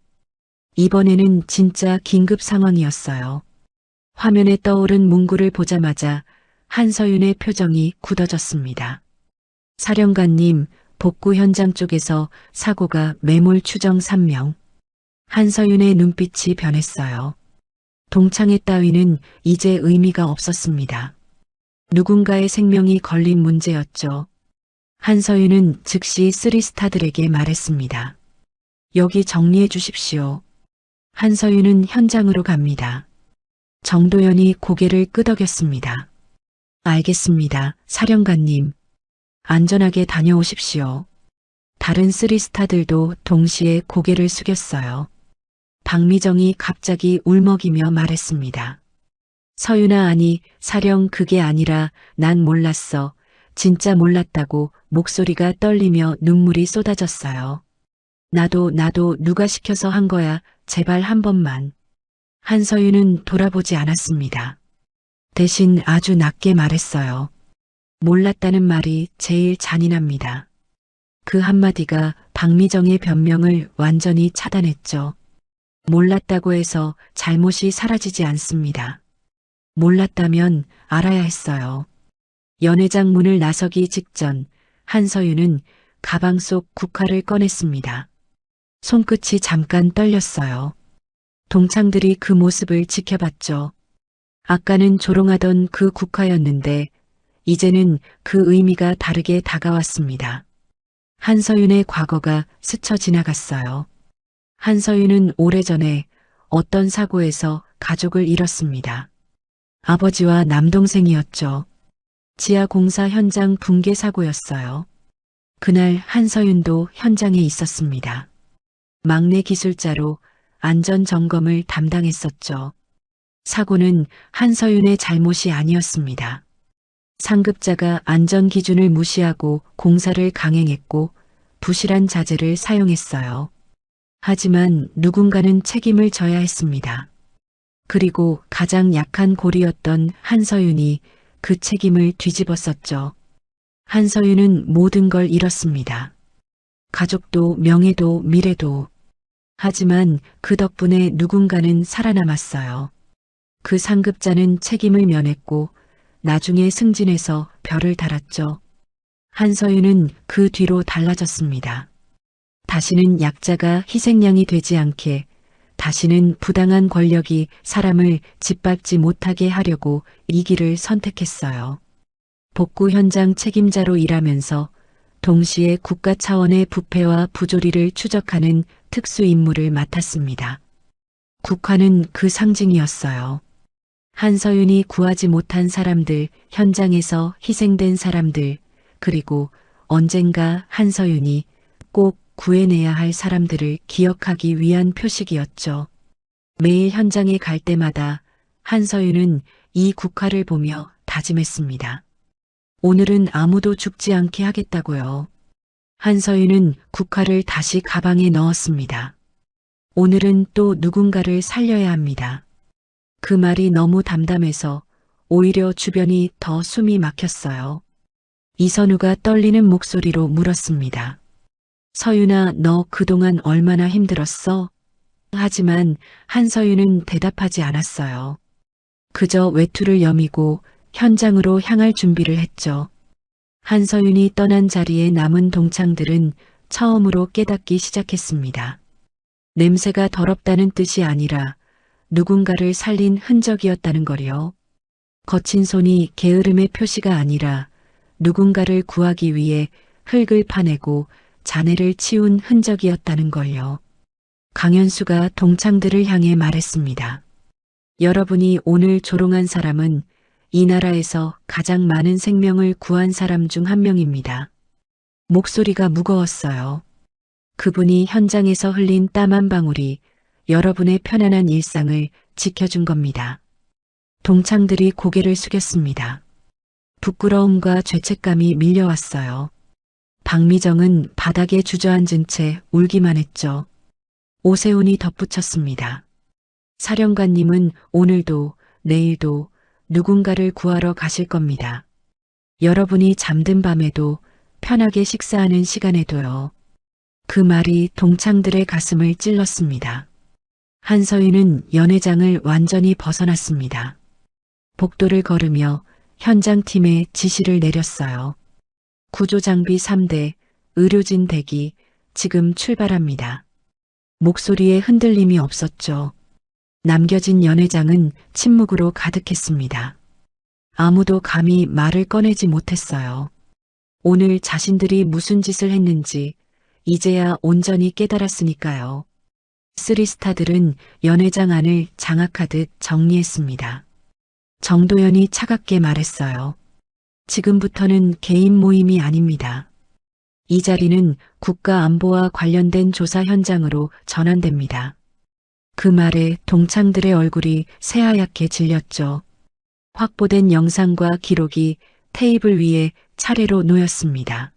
이번에는 진짜 긴급 상황이었어요. 화면에 떠오른 문구를 보자마자 한서윤의 표정이 굳어졌습니다. 사령관님, 복구 현장 쪽에서 사고가 매몰 추정 3명. 한서윤의 눈빛이 변했어요. 동창회 따위는 이제 의미가 없었습니다. 누군가의 생명이 걸린 문제였죠. 한서윤은 즉시 쓰리스타들에게 말했습니다. 여기 정리해 주십시오. 한서윤은 현장으로 갑니다. 정도연이 고개를 끄덕였습니다. 알겠습니다, 사령관님. 안전하게 다녀오십시오. 다른 쓰리스타들도 동시에 고개를 숙였어요. 박미정이 갑자기 울먹이며 말했습니다. 서윤아, 아니, 사령, 그게 아니라 난 몰랐어. 진짜 몰랐다고. 목소리가 떨리며 눈물이 쏟아졌어요. 나도 누가 시켜서 한 거야. 제발 한 번만. 한서윤은 돌아보지 않았습니다. 대신 아주 낮게 말했어요. 몰랐다는 말이 제일 잔인합니다. 그 한마디가 박미정의 변명을 완전히 차단했죠. 몰랐다고 해서 잘못이 사라지지 않습니다. 몰랐다면 알아야 했어요. 연회장 문을 나서기 직전 한서윤은 가방 속 국화를 꺼냈습니다. 손끝이 잠깐 떨렸어요. 동창들이 그 모습을 지켜봤죠. 아까는 조롱하던 그 국화였는데 이제는 그 의미가 다르게 다가왔습니다. 한서윤의 과거가 스쳐 지나갔어요. 한서윤은 오래전에 어떤 사고에서 가족을 잃었습니다. 아버지와 남동생이었죠. 지하 공사 현장 붕괴 사고였어요. 그날 한서윤도 현장에 있었습니다. 막내 기술자로 안전 점검을 담당했었죠. 사고는 한서윤의 잘못이 아니었습니다. 상급자가 안전 기준을 무시하고 공사를 강행했고 부실한 자재를 사용했어요. 하지만 누군가는 책임을 져야 했습니다. 그리고 가장 약한 고리였던 한서윤이 그 책임을 뒤집었었죠. 한서윤은 모든 걸 잃었습니다. 가족도 명예도 미래도. 하지만 그 덕분에 누군가는 살아남았어요. 그 상급자는 책임을 면했고 나중에 승진해서 별을 달았죠. 한서윤은 그 뒤로 달라졌습니다. 다시는 약자가 희생양이 되지 않게, 다시는 부당한 권력이 사람을 짓밟지 못하게 하려고 이 길을 선택했어요. 복구 현장 책임자로 일하면서 동시에 국가 차원의 부패와 부조리를 추적하는 특수 임무를 맡았습니다. 국화는 그 상징이었어요. 한서윤이 구하지 못한 사람들, 현장에서 희생된 사람들, 그리고 언젠가 한서윤이 꼭 구해내야 할 사람들을 기억하기 위한 표식이었죠. 매일 현장에 갈 때마다 한서윤은 이 국화를 보며 다짐했습니다. 오늘은 아무도 죽지 않게 하겠다고요. 한서윤은 국화를 다시 가방에 넣었습니다. 오늘은 또 누군가를 살려야 합니다. 그 말이 너무 담담해서 오히려 주변이 더 숨이 막혔어요. 이선우가 떨리는 목소리로 물었습니다. 서윤아, 너 그동안 얼마나 힘들었어? 하지만 한서윤은 대답하지 않았어요. 그저 외투를 여미고 현장으로 향할 준비를 했죠. 한서윤이 떠난 자리에 남은 동창들은 처음으로 깨닫기 시작했습니다. 냄새가 더럽다는 뜻이 아니라 누군가를 살린 흔적이었다는 거요. 거친 손이 게으름의 표시가 아니라 누군가를 구하기 위해 흙을 파내고 잔해를 치운 흔적이었다는 걸요. 강현수가 동창들을 향해 말했습니다. 여러분이 오늘 조롱한 사람은 이 나라에서 가장 많은 생명을 구한 사람 중 한 명입니다. 목소리가 무거웠어요. 그분이 현장에서 흘린 땀 한 방울이 여러분의 편안한 일상을 지켜준 겁니다. 동창들이 고개를 숙였습니다. 부끄러움과 죄책감이 밀려왔어요. 박미정은 바닥에 주저앉은 채 울기만 했죠. 오세훈이 덧붙였습니다. 사령관님은 오늘도 내일도 누군가를 구하러 가실 겁니다. 여러분이 잠든 밤에도 편하게 식사하는 시간에도요. 그 말이 동창들의 가슴을 찔렀습니다. 한서윤은 연회장을 완전히 벗어났습니다. 복도를 걸으며 현장팀에 지시를 내렸어요. 구조장비 3대, 의료진 대기, 지금 출발합니다. 목소리에 흔들림이 없었죠. 남겨진 연회장은 침묵으로 가득했습니다. 아무도 감히 말을 꺼내지 못했어요. 오늘 자신들이 무슨 짓을 했는지 이제야 온전히 깨달았으니까요. 쓰리스타들은 연회장 안을 장악하듯 정리했습니다. 정도연이 차갑게 말했어요. 지금부터는 개인 모임이 아닙니다. 이 자리는 국가안보와 관련된 조사 현장으로 전환됩니다. 그 말에 동창들의 얼굴이 새하얗게 질렸죠. 확보된 영상과 기록이 테이블 위에 차례로 놓였습니다.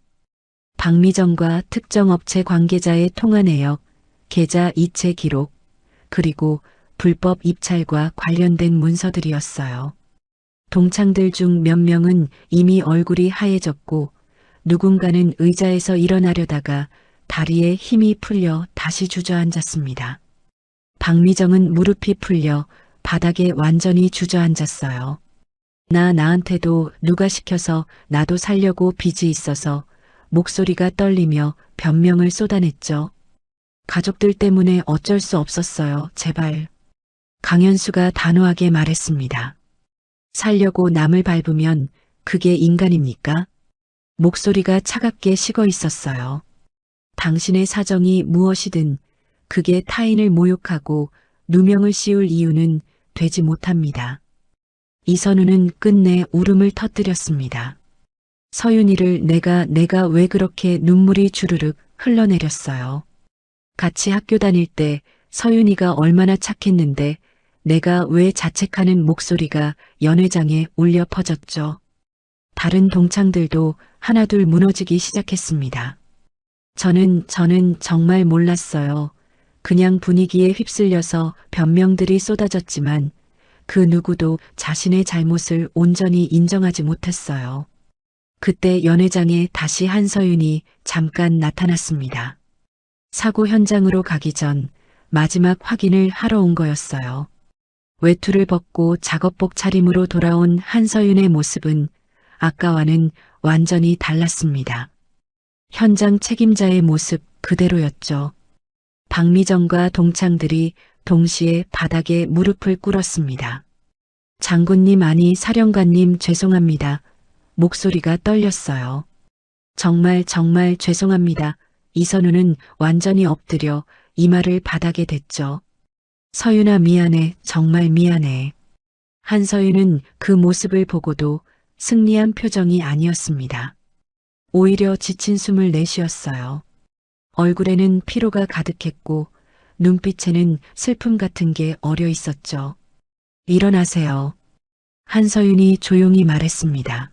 박미정과 특정 업체 관계자의 통화 내역, 계좌 이체 기록, 그리고 불법 입찰과 관련된 문서들이었어요. 동창들 중 몇 명은 이미 얼굴이 하얘졌고 누군가는 의자에서 일어나려다가 다리에 힘이 풀려 다시 주저앉았습니다. 박미정은 무릎이 풀려 바닥에 완전히 주저앉았어요. 나한테도 누가 시켜서 나도 살려고 빚이 있어서 목소리가 떨리며 변명을 쏟아냈죠. 가족들 때문에 어쩔 수 없었어요. 제발. 강현수가 단호하게 말했습니다. 살려고 남을 밟으면 그게 인간입니까? 목소리가 차갑게 식어 있었어요. 당신의 사정이 무엇이든 그게 타인을 모욕하고 누명을 씌울 이유는 되지 못합니다. 이선우는 끝내 울음을 터뜨렸습니다. 서윤이를 내가 왜 그렇게 눈물이 주르륵 흘러내렸어요. 같이 학교 다닐 때 서윤이가 얼마나 착했는데 내가 왜 자책하는 목소리가 연회장에 울려 퍼졌죠. 다른 동창들도 하나둘 무너지기 시작했습니다. 저는 정말 몰랐어요. 그냥 분위기에 휩쓸려서 변명들이 쏟아졌지만 그 누구도 자신의 잘못을 온전히 인정하지 못했어요. 그때 연회장에 다시 한서윤이 잠깐 나타났습니다. 사고 현장으로 가기 전 마지막 확인을 하러 온 거였어요. 외투를 벗고 작업복 차림으로 돌아온 한서윤의 모습은 아까와는 완전히 달랐습니다. 현장 책임자의 모습 그대로였죠. 박미정과 동창들이 동시에 바닥에 무릎을 꿇었습니다. 장군님 아니 사령관님 죄송합니다. 목소리가 떨렸어요. 정말 죄송합니다. 이선우는 완전히 엎드려 이마를 바닥에 댔죠. 서윤아 미안해. 정말 미안해. 한서윤은 그 모습을 보고도 승리한 표정이 아니었습니다. 오히려 지친 숨을 내쉬었어요. 얼굴에는 피로가 가득했고 눈빛에는 슬픔 같은 게 어려 있었죠. 일어나세요. 한서윤이 조용히 말했습니다.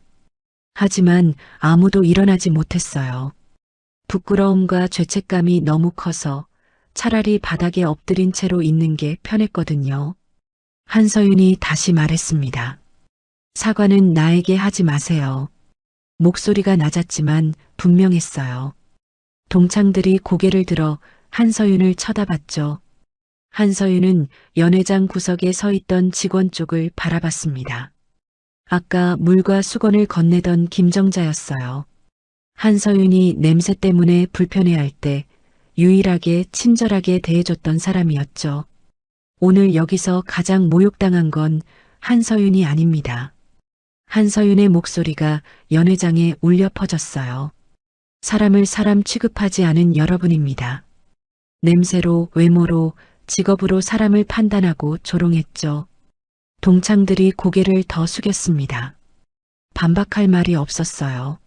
하지만 아무도 일어나지 못했어요. 부끄러움과 죄책감이 너무 커서 차라리 바닥에 엎드린 채로 있는 게 편했거든요. 한서윤이 다시 말했습니다. 사과는 나에게 하지 마세요. 목소리가 낮았지만 분명했어요. 동창들이 고개를 들어 한서윤을 쳐다봤죠. 한서윤은 연회장 구석에 서 있던 직원 쪽을 바라봤습니다. 아까 물과 수건을 건네던 김정자였어요. 한서윤이 냄새 때문에 불편해할 때 유일하게 친절하게 대해줬던 사람이었죠. 오늘 여기서 가장 모욕당한 건 한서윤이 아닙니다. 한서윤의 목소리가 연회장에 울려 퍼졌어요. 사람을 사람 취급하지 않은 여러분입니다. 냄새로, 외모로, 직업으로 사람을 판단하고 조롱했죠. 동창들이 고개를 더 숙였습니다. 반박할 말이 없었어요.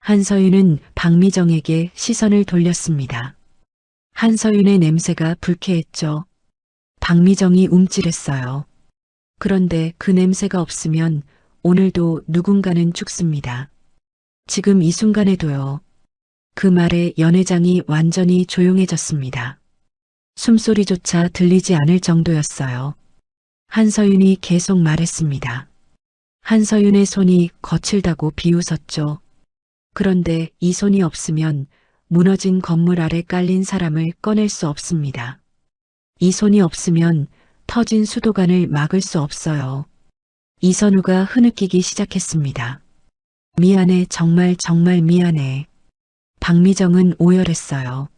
한서윤은 박미정에게 시선을 돌렸습니다. 한서윤의 냄새가 불쾌했죠. 박미정이 움찔했어요. 그런데 그 냄새가 없으면 오늘도 누군가는 죽습니다. 지금 이 순간에도요. 그 말에 연회장이 완전히 조용해졌습니다. 숨소리조차 들리지 않을 정도였어요. 한서윤이 계속 말했습니다. 한서윤의 손이 거칠다고 비웃었죠. 그런데 이 손이 없으면 무너진 건물 아래 깔린 사람을 꺼낼 수 없습니다. 이 손이 없으면 터진 수도관을 막을 수 없어요. 이선우가 흐느끼기 시작했습니다. 미안해, 정말 미안해. 박미정은 오열했어요.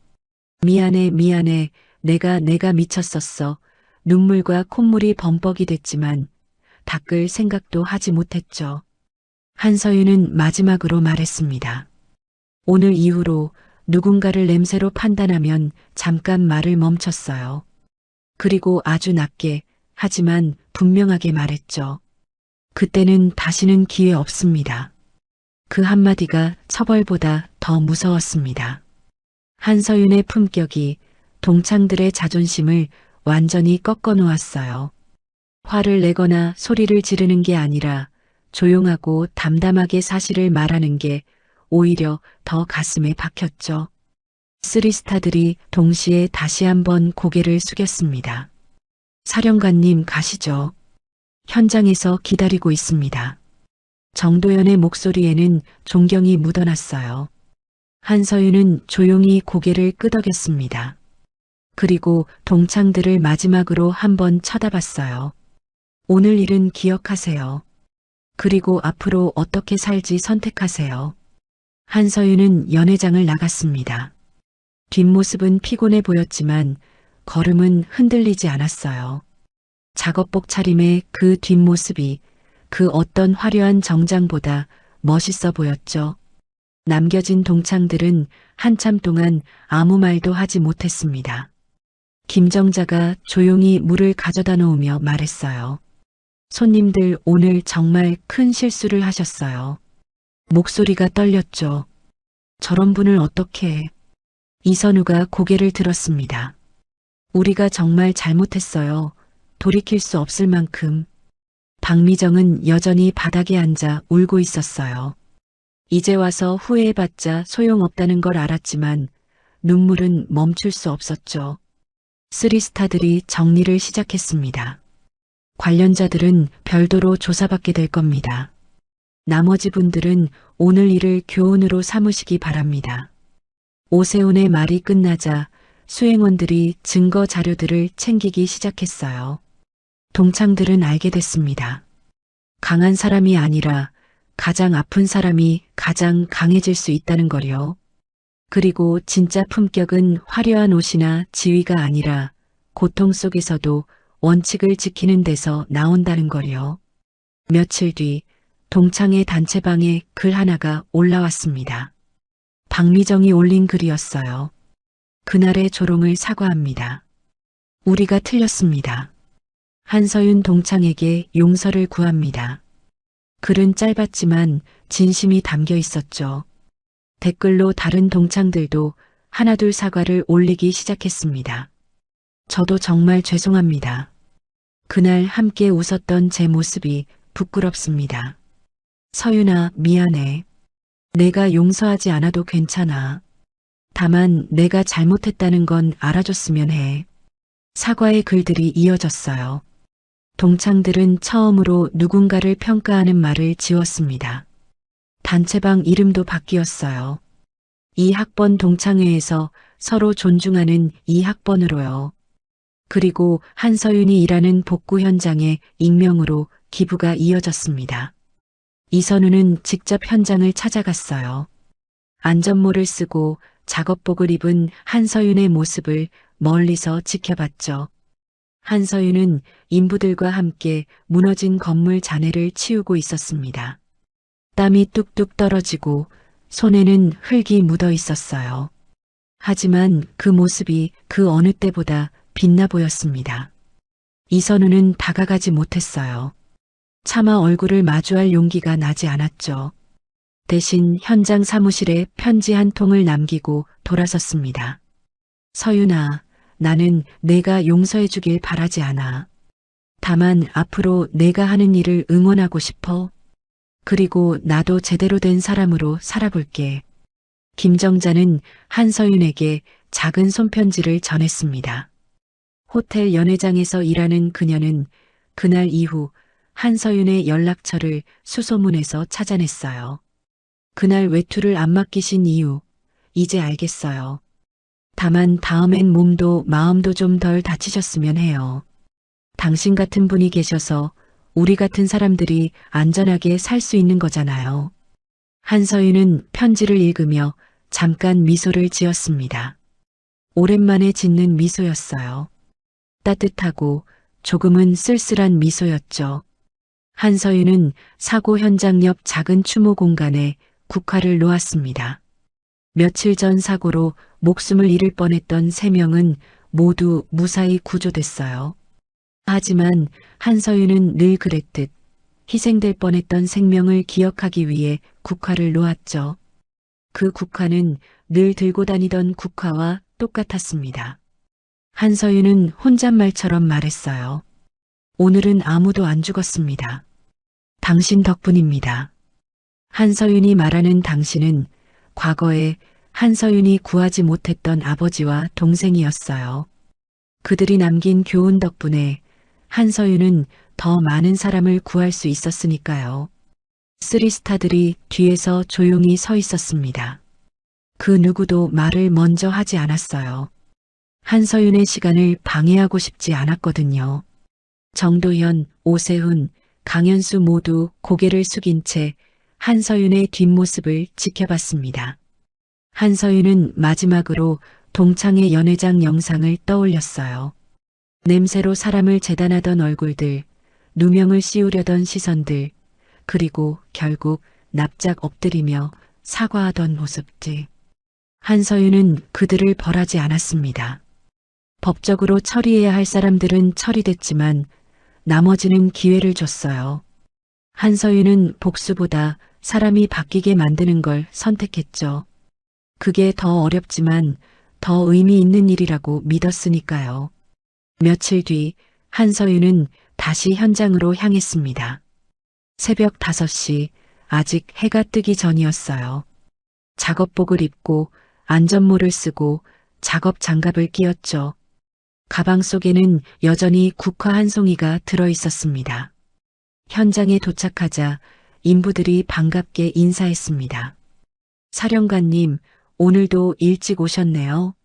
미안해, 내가 미쳤었어. 눈물과 콧물이 범벅이 됐지만 닦을 생각도 하지 못했죠. 한서윤은 마지막으로 말했습니다. 오늘 이후로 누군가를 냄새로 판단하면 잠깐 말을 멈췄어요. 그리고 아주 낮게, 하지만 분명하게 말했죠. 그때는 다시는 기회 없습니다. 그 한마디가 처벌보다 더 무서웠습니다. 한서윤의 품격이 동창들의 자존심을 완전히 꺾어 놓았어요. 화를 내거나 소리를 지르는 게 아니라 조용하고 담담하게 사실을 말하는 게 오히려 더 가슴에 박혔죠. 쓰리스타들이 동시에 다시 한번 고개를 숙였습니다. 사령관님 가시죠. 현장에서 기다리고 있습니다. 정도연의 목소리에는 존경이 묻어났어요. 한서윤은 조용히 고개를 끄덕였습니다. 그리고 동창들을 마지막으로 한번 쳐다봤어요. 오늘 일은 기억하세요. 그리고 앞으로 어떻게 살지 선택하세요. 한서윤은 연회장을 나갔습니다. 뒷모습은 피곤해 보였지만 걸음은 흔들리지 않았어요. 작업복 차림의 그 뒷모습이 그 어떤 화려한 정장보다 멋있어 보였죠. 남겨진 동창들은 한참 동안 아무 말도 하지 못했습니다. 김정자가 조용히 물을 가져다 놓으며 말했어요. 손님들 오늘 정말 큰 실수를 하셨어요. 목소리가 떨렸죠. 저런 분을 어떻게... 이선우가 고개를 들었습니다. 우리가 정말 잘못했어요. 돌이킬 수 없을 만큼. 박미정은 여전히 바닥에 앉아 울고 있었어요. 이제 와서 후회해봤자 소용없다는 걸 알았지만 눈물은 멈출 수 없었죠. 쓰리스타들이 정리를 시작했습니다. 관련자들은 별도로 조사받게 될 겁니다. 나머지 분들은 오늘 일을 교훈으로 삼으시기 바랍니다. 오세훈의 말이 끝나자 수행원들이 증거 자료들을 챙기기 시작했어요. 동창들은 알게 됐습니다. 강한 사람이 아니라 가장 아픈 사람이 가장 강해질 수 있다는 거요. 그리고 진짜 품격은 화려한 옷이나 지위가 아니라 고통 속에서도 원칙을 지키는 데서 나온다는 거요. 며칠 뒤 동창회 단체방에 글 하나가 올라왔습니다. 박미정이 올린 글이었어요. 그날의 조롱을 사과합니다. 우리가 틀렸습니다. 한서윤 동창에게 용서를 구합니다. 글은 짧았지만 진심이 담겨 있었죠. 댓글로 다른 동창들도 하나둘 사과를 올리기 시작했습니다. 저도 정말 죄송합니다. 그날 함께 웃었던 제 모습이 부끄럽습니다. 서윤아, 미안해. 내가 용서하지 않아도 괜찮아. 다만 내가 잘못했다는 건 알아줬으면 해. 사과의 글들이 이어졌어요. 동창들은 처음으로 누군가를 평가하는 말을 지웠습니다. 단체방 이름도 바뀌었어요. 이 학번 동창회에서 서로 존중하는 이 학번으로요. 그리고 한서윤이 일하는 복구 현장에 익명으로 기부가 이어졌습니다. 이선우는 직접 현장을 찾아갔어요. 안전모를 쓰고 작업복을 입은 한서윤의 모습을 멀리서 지켜봤죠. 한서윤은 인부들과 함께 무너진 건물 잔해를 치우고 있었습니다. 땀이 뚝뚝 떨어지고 손에는 흙이 묻어 있었어요. 하지만 그 모습이 그 어느 때보다 빛나 보였습니다. 이선우는 다가가지 못했어요. 차마 얼굴을 마주할 용기가 나지 않았죠. 대신 현장 사무실에 편지 한 통을 남기고 돌아섰습니다. 서윤아, 나는 내가 용서해 주길 바라지 않아. 다만 앞으로 내가 하는 일을 응원하고 싶어. 그리고 나도 제대로 된 사람으로 살아볼게. 김정자는 한서윤에게 작은 손편지를 전했습니다. 호텔 연회장에서 일하는 그녀는 그날 이후 한서윤의 연락처를 수소문에서 찾아냈어요. 그날 외투를 안 맡기신 이유, 이제 알겠어요. 다만 다음엔 몸도 마음도 좀 덜 다치셨으면 해요. 당신 같은 분이 계셔서 우리 같은 사람들이 안전하게 살 수 있는 거잖아요. 한서윤은 편지를 읽으며 잠깐 미소를 지었습니다. 오랜만에 짓는 미소였어요. 따뜻하고 조금은 쓸쓸한 미소였죠. 한서윤은 사고 현장 옆 작은 추모 공간에 국화를 놓았습니다. 며칠 전 사고로 목숨을 잃을 뻔했던 3명은 모두 무사히 구조됐어요. 하지만 한서윤은 늘 그랬듯 희생될 뻔했던 생명을 기억하기 위해 국화를 놓았죠. 그 국화는 늘 들고 다니던 국화와 똑같았습니다. 한서윤은 혼잣말처럼 말했어요. 오늘은 아무도 안 죽었습니다. 당신 덕분입니다. 한서윤이 말하는 당신은 과거에 한서윤이 구하지 못했던 아버지와 동생이었어요. 그들이 남긴 교훈 덕분에 한서윤은 더 많은 사람을 구할 수 있었으니까요. 쓰리스타들이 뒤에서 조용히 서 있었습니다. 그 누구도 말을 먼저 하지 않았어요. 한서윤의 시간을 방해하고 싶지 않았거든요. 정도현, 오세훈, 강현수 모두 고개를 숙인 채 한서윤의 뒷모습을 지켜봤습니다. 한서윤은 마지막으로 동창의 연회장 영상을 떠올렸어요. 냄새로 사람을 재단하던 얼굴들, 누명을 씌우려던 시선들, 그리고 결국 납작 엎드리며 사과하던 모습들. 한서윤은 그들을 벌하지 않았습니다. 법적으로 처리해야 할 사람들은 처리됐지만 나머지는 기회를 줬어요. 한서윤은 복수보다 사람이 바뀌게 만드는 걸 선택했죠. 그게 더 어렵지만 더 의미 있는 일이라고 믿었으니까요. 며칠 뒤 한서윤은 다시 현장으로 향했습니다. 새벽 5시, 아직 해가 뜨기 전이었어요. 작업복을 입고 안전모를 쓰고 작업 장갑을 끼웠죠. 가방 속에는 여전히 국화 한 송이가 들어 있었습니다. 현장에 도착하자 인부들이 반갑게 인사했습니다. 사령관님, 오늘도 일찍 오셨네요.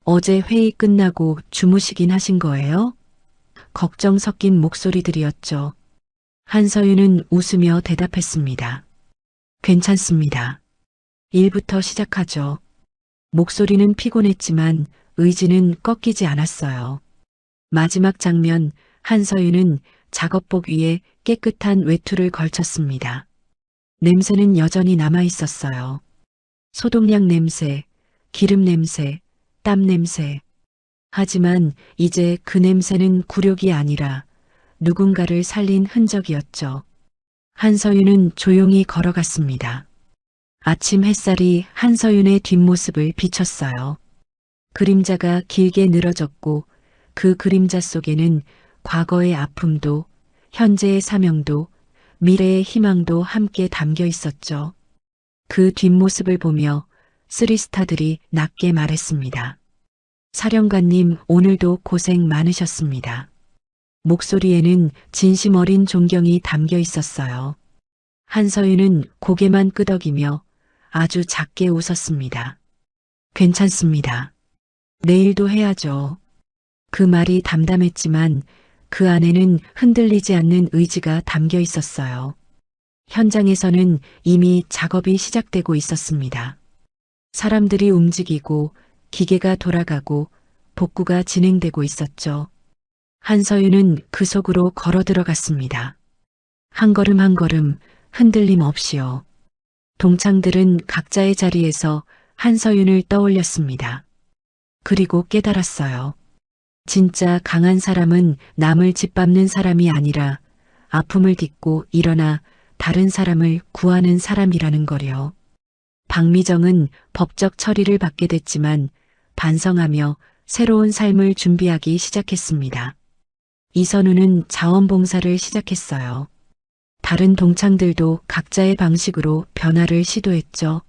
어제 회의 끝나고 주무시긴 하신 거예요? 걱정 섞인 목소리들이었죠. 한서윤은 웃으며 대답했습니다. 괜찮습니다. 일부터 시작하죠. 목소리는 피곤했지만 의지는 꺾이지 않았어요. 마지막 장면, 한서윤은 작업복 위에 깨끗한 외투를 걸쳤습니다. 냄새는 여전히 남아 있었어요. 소독약 냄새, 기름 냄새, 땀 냄새. 하지만 이제 그 냄새는 굴욕이 아니라 누군가를 살린 흔적이었죠. 한서윤은 조용히 걸어갔습니다. 아침 햇살이 한서윤의 뒷모습을 비췄어요. 그림자가 길게 늘어졌고 그 그림자 속에는 과거의 아픔도 현재의 사명도 미래의 희망도 함께 담겨 있었죠. 그 뒷모습을 보며 쓰리스타들이 낮게 말했습니다. 사령관님, 오늘도 고생 많으셨습니다. 목소리에는 진심 어린 존경이 담겨 있었어요. 한서윤은 고개만 끄덕이며 아주 작게 웃었습니다. 괜찮습니다. 내일도 해야죠. 그 말이 담담했지만 그 안에는 흔들리지 않는 의지가 담겨 있었어요. 현장에서는 이미 작업이 시작되고 있었습니다. 사람들이 움직이고 기계가 돌아가고 복구가 진행되고 있었죠. 한서윤은 그 속으로 걸어 들어갔습니다. 한 걸음 한 걸음 흔들림 없이요. 동창들은 각자의 자리에서 한서윤을 떠올렸습니다. 그리고 깨달았어요. 진짜 강한 사람은 남을 짓밟는 사람이 아니라 아픔을 딛고 일어나 다른 사람을 구하는 사람이라는 거요. 박미정은 법적 처리를 받게 됐지만 반성하며 새로운 삶을 준비하기 시작했습니다. 이선우는 자원봉사를 시작했어요. 다른 동창들도 각자의 방식으로 변화를 시도했죠.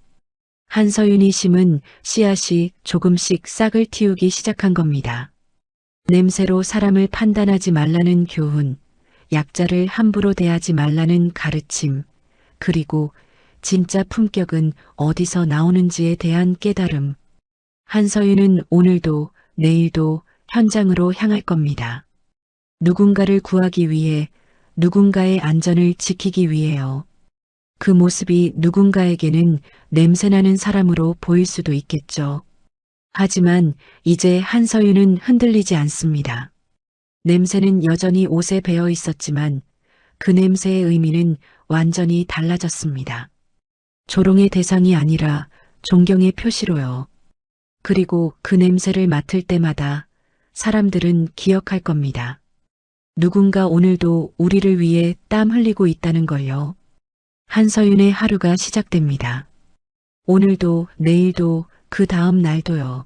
한서윤이 심은 씨앗이 조금씩 싹을 틔우기 시작한 겁니다. 냄새로 사람을 판단하지 말라는 교훈, 약자를 함부로 대하지 말라는 가르침, 그리고 진짜 품격은 어디서 나오는지에 대한 깨달음. 한서윤은 오늘도 내일도 현장으로 향할 겁니다. 누군가를 구하기 위해, 누군가의 안전을 지키기 위해요. 그 모습이 누군가에게는 냄새나는 사람으로 보일 수도 있겠죠. 하지만 이제 한서윤은 흔들리지 않습니다. 냄새는 여전히 옷에 배어 있었지만 그 냄새의 의미는 완전히 달라졌습니다. 조롱의 대상이 아니라 존경의 표시로요. 그리고 그 냄새를 맡을 때마다 사람들은 기억할 겁니다. 누군가 오늘도 우리를 위해 땀 흘리고 있다는 걸요. 한서윤의 하루가 시작됩니다. 오늘도 내일도 그 다음 날도요.